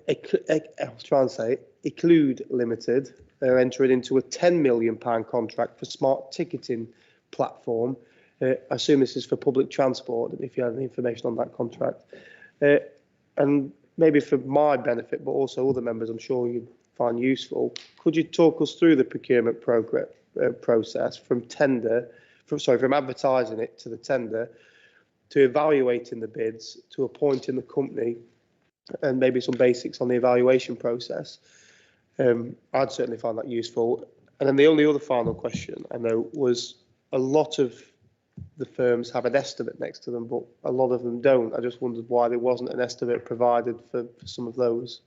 I'll try and say it, Eclude Limited are entering into a £10 million contract for smart ticketing platform. I assume this is for public transport, if you have any information on that contract. And maybe for my benefit, but also other members I'm sure you'd find useful, could you talk us through the procurement process from advertising it to the tender, to evaluating the bids, to appointing the company, and maybe some basics on the evaluation process? I'd certainly find that useful. And then the only other final question I know was, a lot of the firms have an estimate next to them, but a lot of them don't. I just wondered why there wasn't an estimate provided for some of those.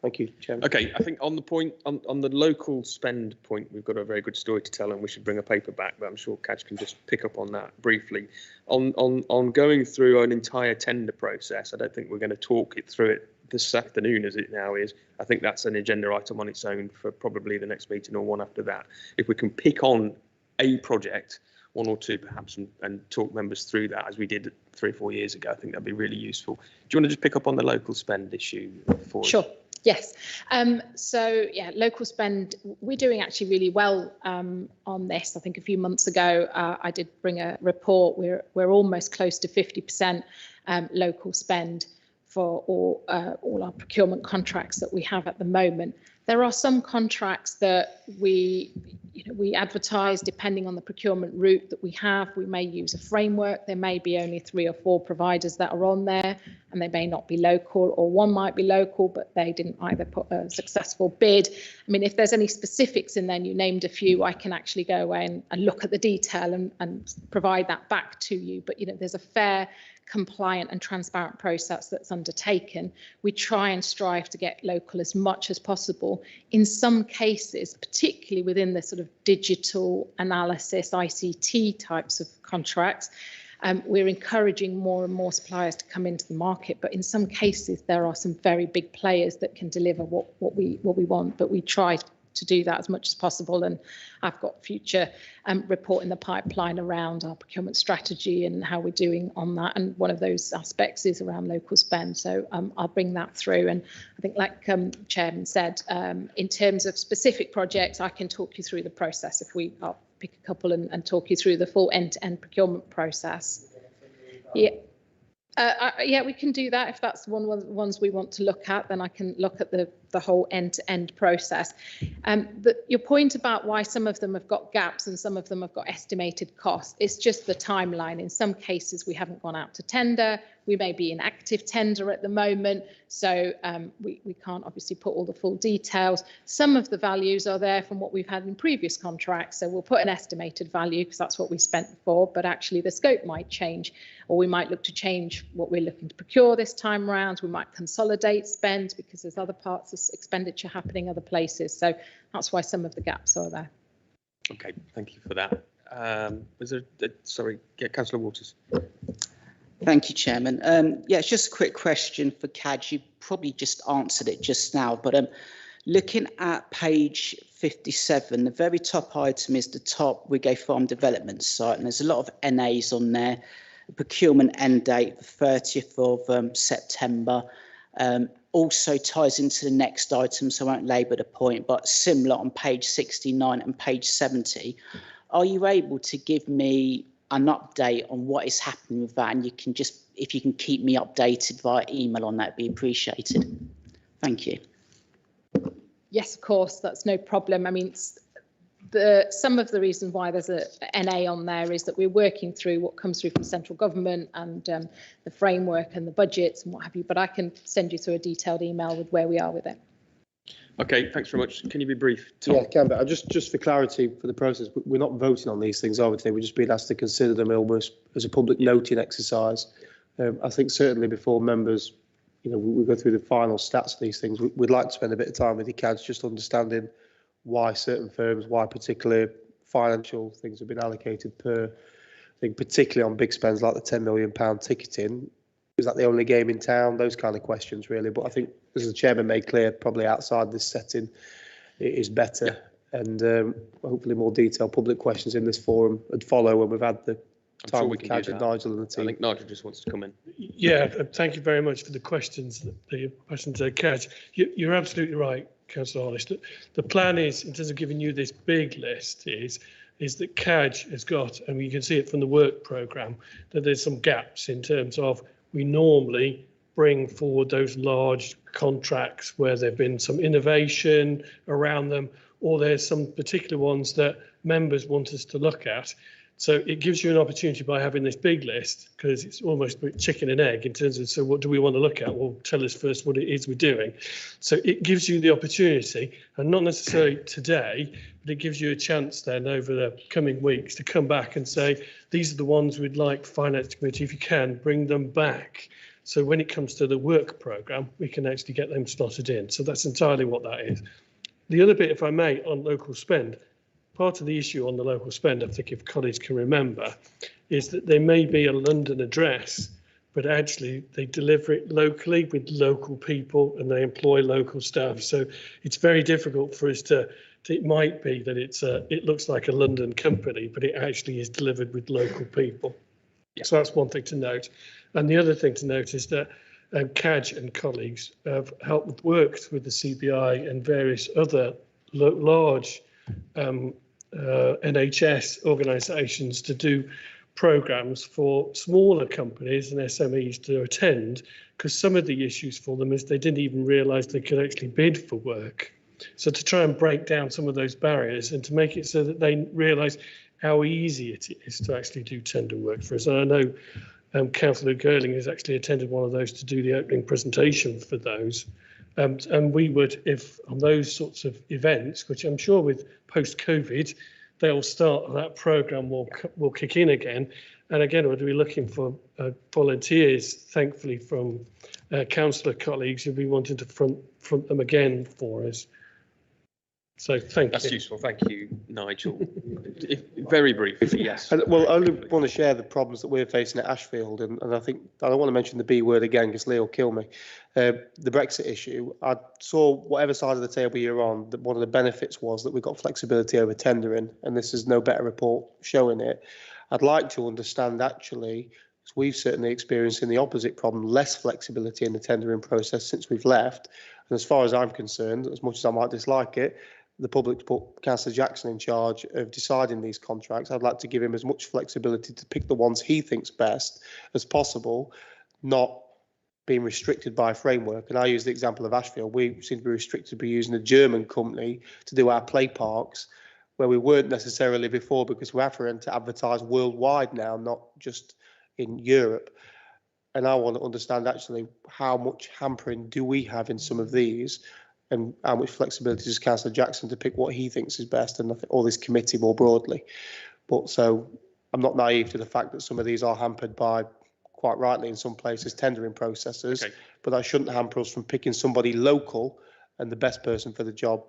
Thank you, Chairman. Okay, I think on the point, on the local spend point, we've got a very good story to tell, and we should bring a paper back, but I'm sure Kaj can just pick up on that briefly. On going through an entire tender process, I don't think we're going to talk it through it this afternoon as it now is. I think that's an agenda item on its own for probably the next meeting or one after that. If we can pick on a project, one or two perhaps, and talk members through that as we did 3 or 4 years ago, I think that'd be really useful. Do you want to just pick up on the local spend issue for us? Sure. Yes. So yeah, local spend, we're doing actually really well on this. I think a few months ago, I did bring a report. We're almost close to 50% local spend for all our procurement contracts that we have at the moment. There are some contracts that we advertise depending on the procurement route that we have. We may use a framework. There may be only 3 or 4 providers that are on there, and they may not be local, or one might be local, but they didn't either put a successful bid. I mean, if there's any specifics in there, and you named a few, I can actually go away and look at the detail and provide that back to you. But, there's a fair, compliant and transparent process that's undertaken. We try and strive to get local as much as possible. In some cases, particularly within the sort of digital analysis, ICT types of contracts, we're encouraging more and more suppliers to come into the market. But in some cases, there are some very big players that can deliver what we want. But we try to do that as much as possible, and I've got future report in the pipeline around our procurement strategy and how we're doing on that, and one of those aspects is around local spend, so I'll bring that through. And I think, like Chairman said, in terms of specific projects, I can talk you through the process. I'll pick a couple and talk you through the full end-to-end procurement process. Yeah, we can do that. If that's one of the ones we want to look at, then I can look at the whole end-to-end process. Your point about why some of them have got gaps and some of them have got estimated costs, it's just the timeline. In some cases, we haven't gone out to tender. We may be in active tender at the moment, so we can't obviously put all the full details. Some of the values are there from what we've had in previous contracts, so we'll put an estimated value because that's what we spent for, but actually the scope might change, or we might look to change what we're looking to procure this time around. We might consolidate spend because there's other parts of expenditure happening other places, so that's why some of the gaps are there. Okay, thank you for that. Was there, sorry, Councillor Waters. Thank you, Chairman. Yeah, it's just a quick question for CAD. You probably just answered it just now, but looking at page 57, the very top item is the top Wigay Farm development site, and there's a lot of NAs on there. The procurement end date, the 30th of September. Also ties into the next item, so I won't labour the point, but similar on page 69 and page 70. Are you able to give me an update on what is happening with that? And you can just, if you can keep me updated via email on that, it'd be appreciated. Thank you. Yes, of course, that's no problem. I mean, some of the reason why there's a NA on there is that we're working through what comes through from central government and the framework and the budgets and what have you, but I can send you through a detailed email with where we are with it. Okay, thanks very much. Can you be brief, Tom? Yeah, I can, but just for clarity for the process, we're not voting on these things, are we, today? We're just being asked to consider them almost as a public noting exercise. I think certainly before members, you know, we go through the final stats of these things, we'd like to spend a bit of time with you, CADs, just understanding why certain firms, why particular financial things have been allocated per, I think particularly on big spends like the £10 million ticketing. Is that the only game in town? Those kind of questions, really. But I think, as the chairman made clear, probably outside this setting, it is better. Yeah. And hopefully more detailed public questions in this forum would follow when we've had the time with Cadge and Nigel and the team. I think Nigel just wants to come in. Yeah, thank you very much for the questions, Cadge. You're absolutely right, Councillor Hollis. The plan is, in terms of giving you this big list, is that Cadge has got, and you can see it from the work programme, that there's some gaps in terms of we normally bring forward those large contracts where there've been some innovation around them, or there's some particular ones that members want us to look at. So it gives you an opportunity by having this big list, because it's almost chicken and egg in terms of, so what do we want to look at? Well, tell us first what it is we're doing. So it gives you the opportunity, and not necessarily today, but it gives you a chance then over the coming weeks to come back and say, these are the ones we'd like Finance Committee, if you can, bring them back. So when it comes to the work programme, we can actually get them slotted in. So that's entirely what that is. The other bit, if I may, on local spend, part of the issue on the local spend, I think if colleagues can remember, is that there may be a London address, but actually they deliver it locally with local people and they employ local staff. So it's very difficult for us to, it might be that it looks like a London company, but it actually is delivered with local people. Yeah. So that's one thing to note. And the other thing to note is that Cadge and colleagues have worked with the CBI and various other large NHS organisations to do programmes for smaller companies and SMEs to attend, because some of the issues for them is they didn't even realise they could actually bid for work. So to try and break down some of those barriers and to make it so that they realise how easy it is to actually do tender work for us. And I know Councillor Girling has actually attended one of those to do the opening presentation for those. And we would, if on those sorts of events, which I'm sure with post-COVID, they'll start, that programme will kick in again. And again, we'll be looking for volunteers, thankfully, from councillor colleagues who'll be wanting to front them again for us. So thank you. That's useful. Thank you, Nigel. Very briefly, yes. Well, I only want to share the problems that we're facing at Ashfield, and I think I don't want to mention the B word again because Lee will kill me. The Brexit issue. I saw whatever side of the table you're on, that one of the benefits was that we got flexibility over tendering, and this is no better report showing it. I'd like to understand actually, as we've certainly experienced in the opposite problem, less flexibility in the tendering process since we've left. And as far as I'm concerned, as much as I might dislike it, the public to put Councillor Jackson in charge of deciding these contracts. I'd like to give him as much flexibility to pick the ones he thinks best as possible, not being restricted by a framework. And I use the example of Ashfield. We seem to be restricted by using a German company to do our play parks, where we weren't necessarily before, because we're having to advertise worldwide now, not just in Europe. And I want to understand actually how much hampering do we have in some of these, and how much flexibility does Councillor Jackson to pick what he thinks is best, and I think all this committee more broadly. But so I'm not naive to the fact that some of these are hampered by, quite rightly in some places, tendering processes, but that shouldn't hamper us from picking somebody local and the best person for the job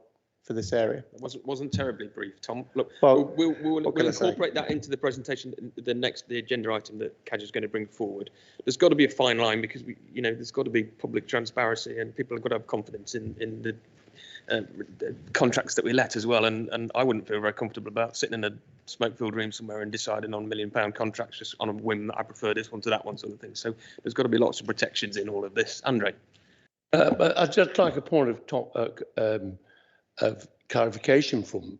for this area. It wasn't terribly brief, Tom. Look, Well, we'll what can I say? incorporate that into the presentation, the agenda item that Kaj is going to bring forward. There's got to be a fine line because there's got to be public transparency and people have got to have confidence in the contracts that we let as well. And I wouldn't feel very comfortable about sitting in a smoke-filled room somewhere and deciding on £1 million contracts just on a whim that I prefer this one to that one sort of thing. So there's got to be lots of protections in all of this. Andre. But I'd just like a point of clarification from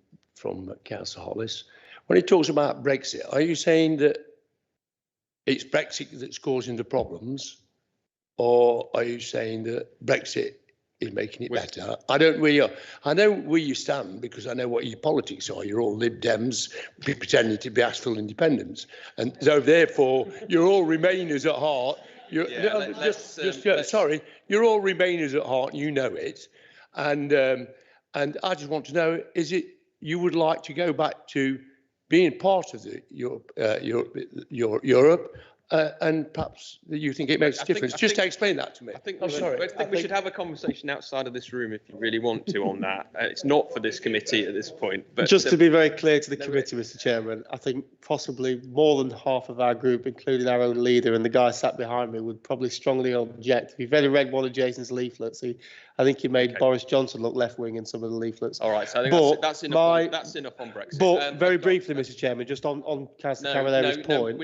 Councillor Hollis. When he talks about Brexit, are you saying that it's Brexit that's causing the problems, or are you saying that Brexit is making it better? I know where you stand because I know what your politics are. You're all Lib Dems pretending to be Ashfield independents, and so therefore you're all Remainers at heart. You're all Remainers at heart. You know it, and I just want to know: is it you would like to go back to being part of Europe? And perhaps you think it makes a difference. Just explain that to me. I think we should have a conversation outside of this room if you really want to on that. It's not for this committee at this point. But just to be very clear to the committee, Mr. Chairman, I think possibly more than half of our group, including our own leader and the guy sat behind me, would probably strongly object. If you've ever read one of Jason's leaflets, I think he made Boris Johnson look left-wing in some of the leaflets. All right, so I think that's enough. That's enough on Brexit. But very briefly, Mr. Chairman, just on Councillor Cavalera's point,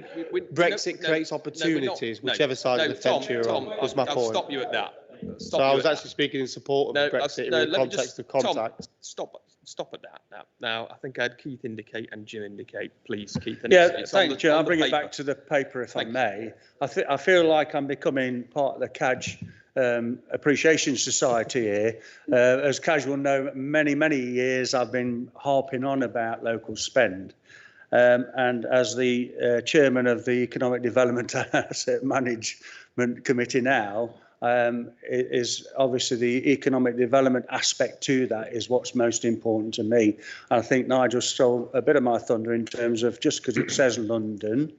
Brexit creates opportunities, whichever side of the fence you're on. Was my point. I'll stop you at that. So I was actually speaking in support of Brexit in the context of contact. Stop at that now. I think I had Keith indicate and Jim indicate. Please, Keith. Thank you, Chair. I'll bring it back to the paper if I may. I feel like I'm becoming part of the CAJ Appreciation Society here. As CAJ will know, many years I've been harping on about local spend. And as the chairman of the Economic Development and Asset Management Committee now, it is obviously the economic development aspect to that is what's most important to me. I think Nigel stole a bit of my thunder in terms of just because it says London,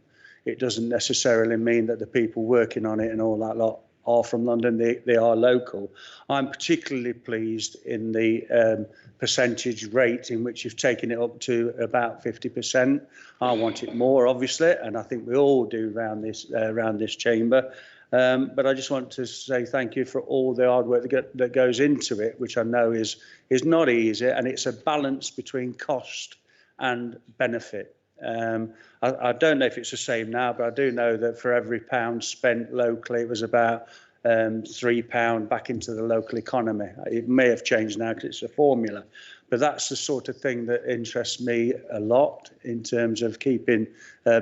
it doesn't necessarily mean that the people working on it and all that lot are from London. They are local. I'm particularly pleased in the percentage rate in which you've taken it up to about 50%. I want it more, obviously, and I think we all do around this chamber. But I just want to say thank you for all the hard work that goes into it, which I know is not easy, and it's a balance between cost and benefit. I don't know if it's the same now, but I do know that for every pound spent locally, it was about £3 back into the local economy. It may have changed now because it's a formula, but that's the sort of thing that interests me a lot in terms of keeping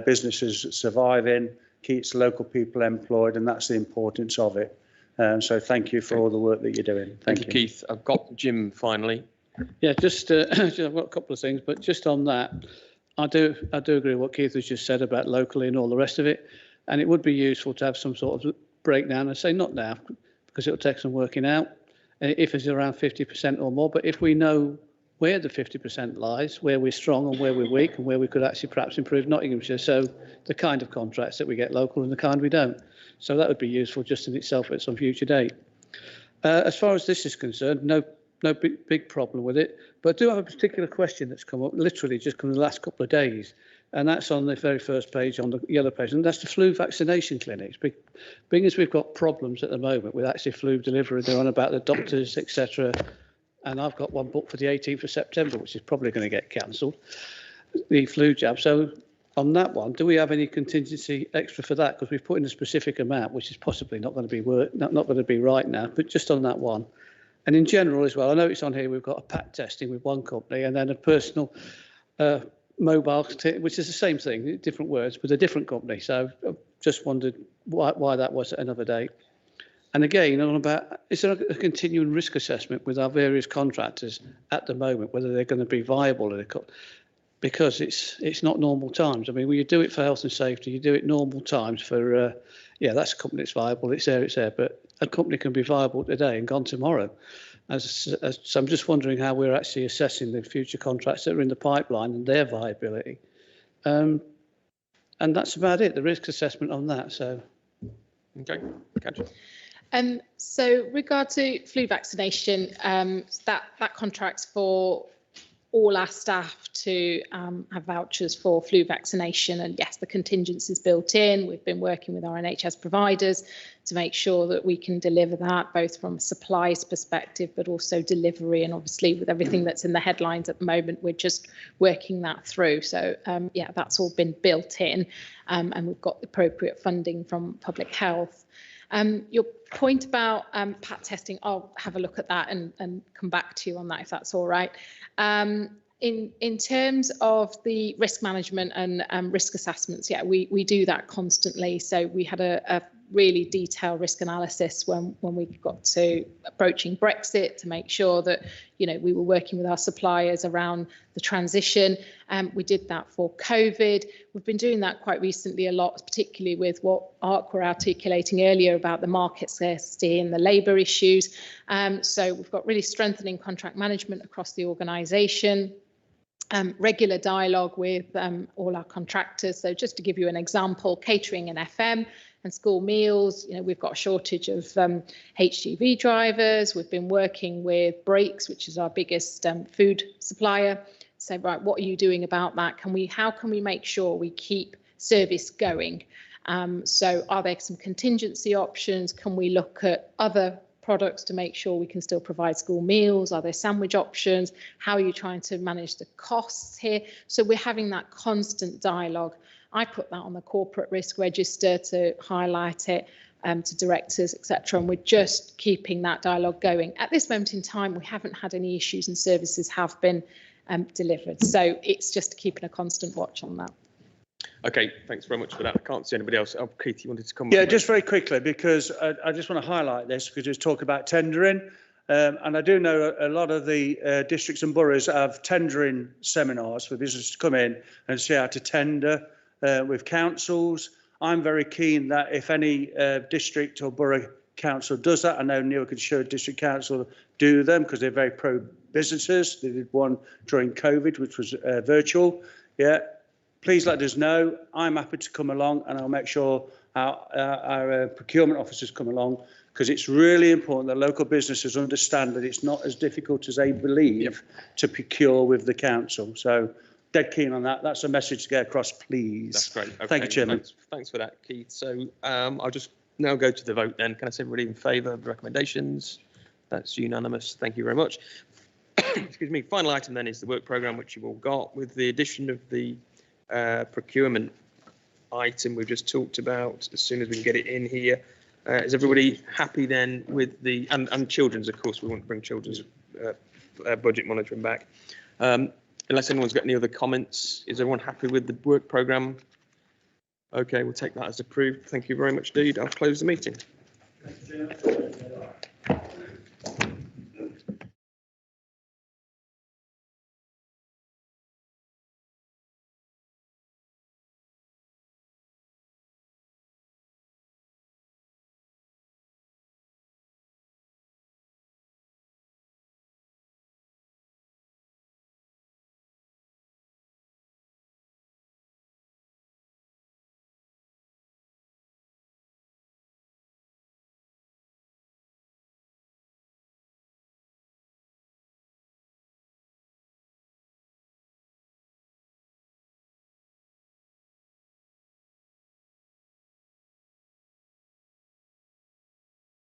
businesses surviving, keeps local people employed, and that's the importance of it. So thank you for all the work that you're doing. Thank you, Keith. I've got Jim finally. Yeah, just I've got a couple of things, but just on that, I do agree with what Keith has just said about locally and all the rest of it, and it would be useful to have some sort of breakdown and say not now because it'll take some working out if it's around 50% or more, but if we know where the 50% lies, where we're strong and where we're weak and where we could actually perhaps improve Nottinghamshire, so the kind of contracts that we get local and the kind we don't. So that would be useful just in itself at some future date. As far as this is concerned, no big problem with it, but I do have a particular question that's come up literally just come in the last couple of days, and that's on the very first page on the yellow page, and that's the flu vaccination clinics. Being as we've got problems at the moment with actually flu delivery, they're on about the doctors, etc. And I've got one booked for the 18th of September, which is probably going to get cancelled, the flu jab. So on that one, do we have any contingency extra for that? Because we've put in a specific amount, which is possibly not going to be not going to be right now, but just on that one. And in general as well, I know it's on here, we've got a PAT testing with one company and then a personal mobile, which is the same thing, different words, with a different company. So I've just wondered why that was at another date. And again, on about, is there a continuing risk assessment with our various contractors at the moment, whether they're going to be viable? Because it's not normal times. I mean, when you do it for health and safety, you do it normal times for, that's a company that's viable, it's there. But a company can be viable today and gone tomorrow. So I'm just wondering how we're actually assessing the future contracts that are in the pipeline and their viability. And that's about it, the risk assessment on that. So. Okay, gotcha. So regard to flu vaccination, that contract's for all our staff to have vouchers for flu vaccination, and yes, the contingency is built in. We've been working with our NHS providers to make sure that we can deliver that, both from a supplies perspective, but also delivery. And obviously with everything that's in the headlines at the moment, we're just working that through. So yeah, that's all been built in, and we've got the appropriate funding from Public Health. Your point about PAT testing, I'll have a look at that and come back to you on that if that's all right. In terms of the risk management and risk assessments, yeah, we do that constantly. So we had a really detailed risk analysis when we got to approaching Brexit to make sure that, you know, we were working with our suppliers around the transition. We did that for COVID. We've been doing that quite recently a lot, particularly with what ARC were articulating earlier about the market scarcity and the labour issues. So we've got really strengthening contract management across the organisation. Regular dialogue with all our contractors. So just to give you an example, catering and FM and school meals, you know, we've got a shortage of HGV drivers. We've been working with Brakes, which is our biggest food supplier. So, right, what are you doing about that? How can we make sure we keep service going? So are there some contingency options? Can we look at other products to make sure we can still provide school meals? Are there sandwich options? How are you trying to manage the costs here? So we're having that constant dialogue. I put that on the corporate risk register to highlight it to directors, etc. And we're just keeping that dialogue going. At this moment in time, we haven't had any issues and services have been delivered. So it's just keeping a constant watch on that. Okay, thanks very much for that. I can't see anybody else. Oh, Keith, you wanted to come? Yeah, just very quickly, because I just want to highlight this, because there's talk about tendering. And I do know a lot of the districts and boroughs have tendering seminars for businesses to come in and see how to tender with councils. I'm very keen that if any district or borough council does that, I know Newark and Sherwood District Council do them because they're very pro businesses. They did one during COVID, which was virtual. Yeah. Please let us know. I'm happy to come along, and I'll make sure our procurement officers come along, because it's really important that local businesses understand that it's not as difficult as they believe to procure with the council. So dead keen on that. That's a message to get across, please. That's great. Okay. Thank you, Chairman. Thanks for that, Keith. So I'll just now go to the vote then. Can I say everybody in favour of the recommendations? That's unanimous. Thank you very much. Excuse me. Final item then is the work programme, which you've all got, with the addition of the procurement item we've just talked about. As soon as we can get it in here, is everybody happy then with the and children's? Of course, we want to bring children's budget monitoring back. Unless anyone's got any other comments, is everyone happy with the work programme? Okay, we'll take that as approved. Thank you very much indeed. I'll close the meeting.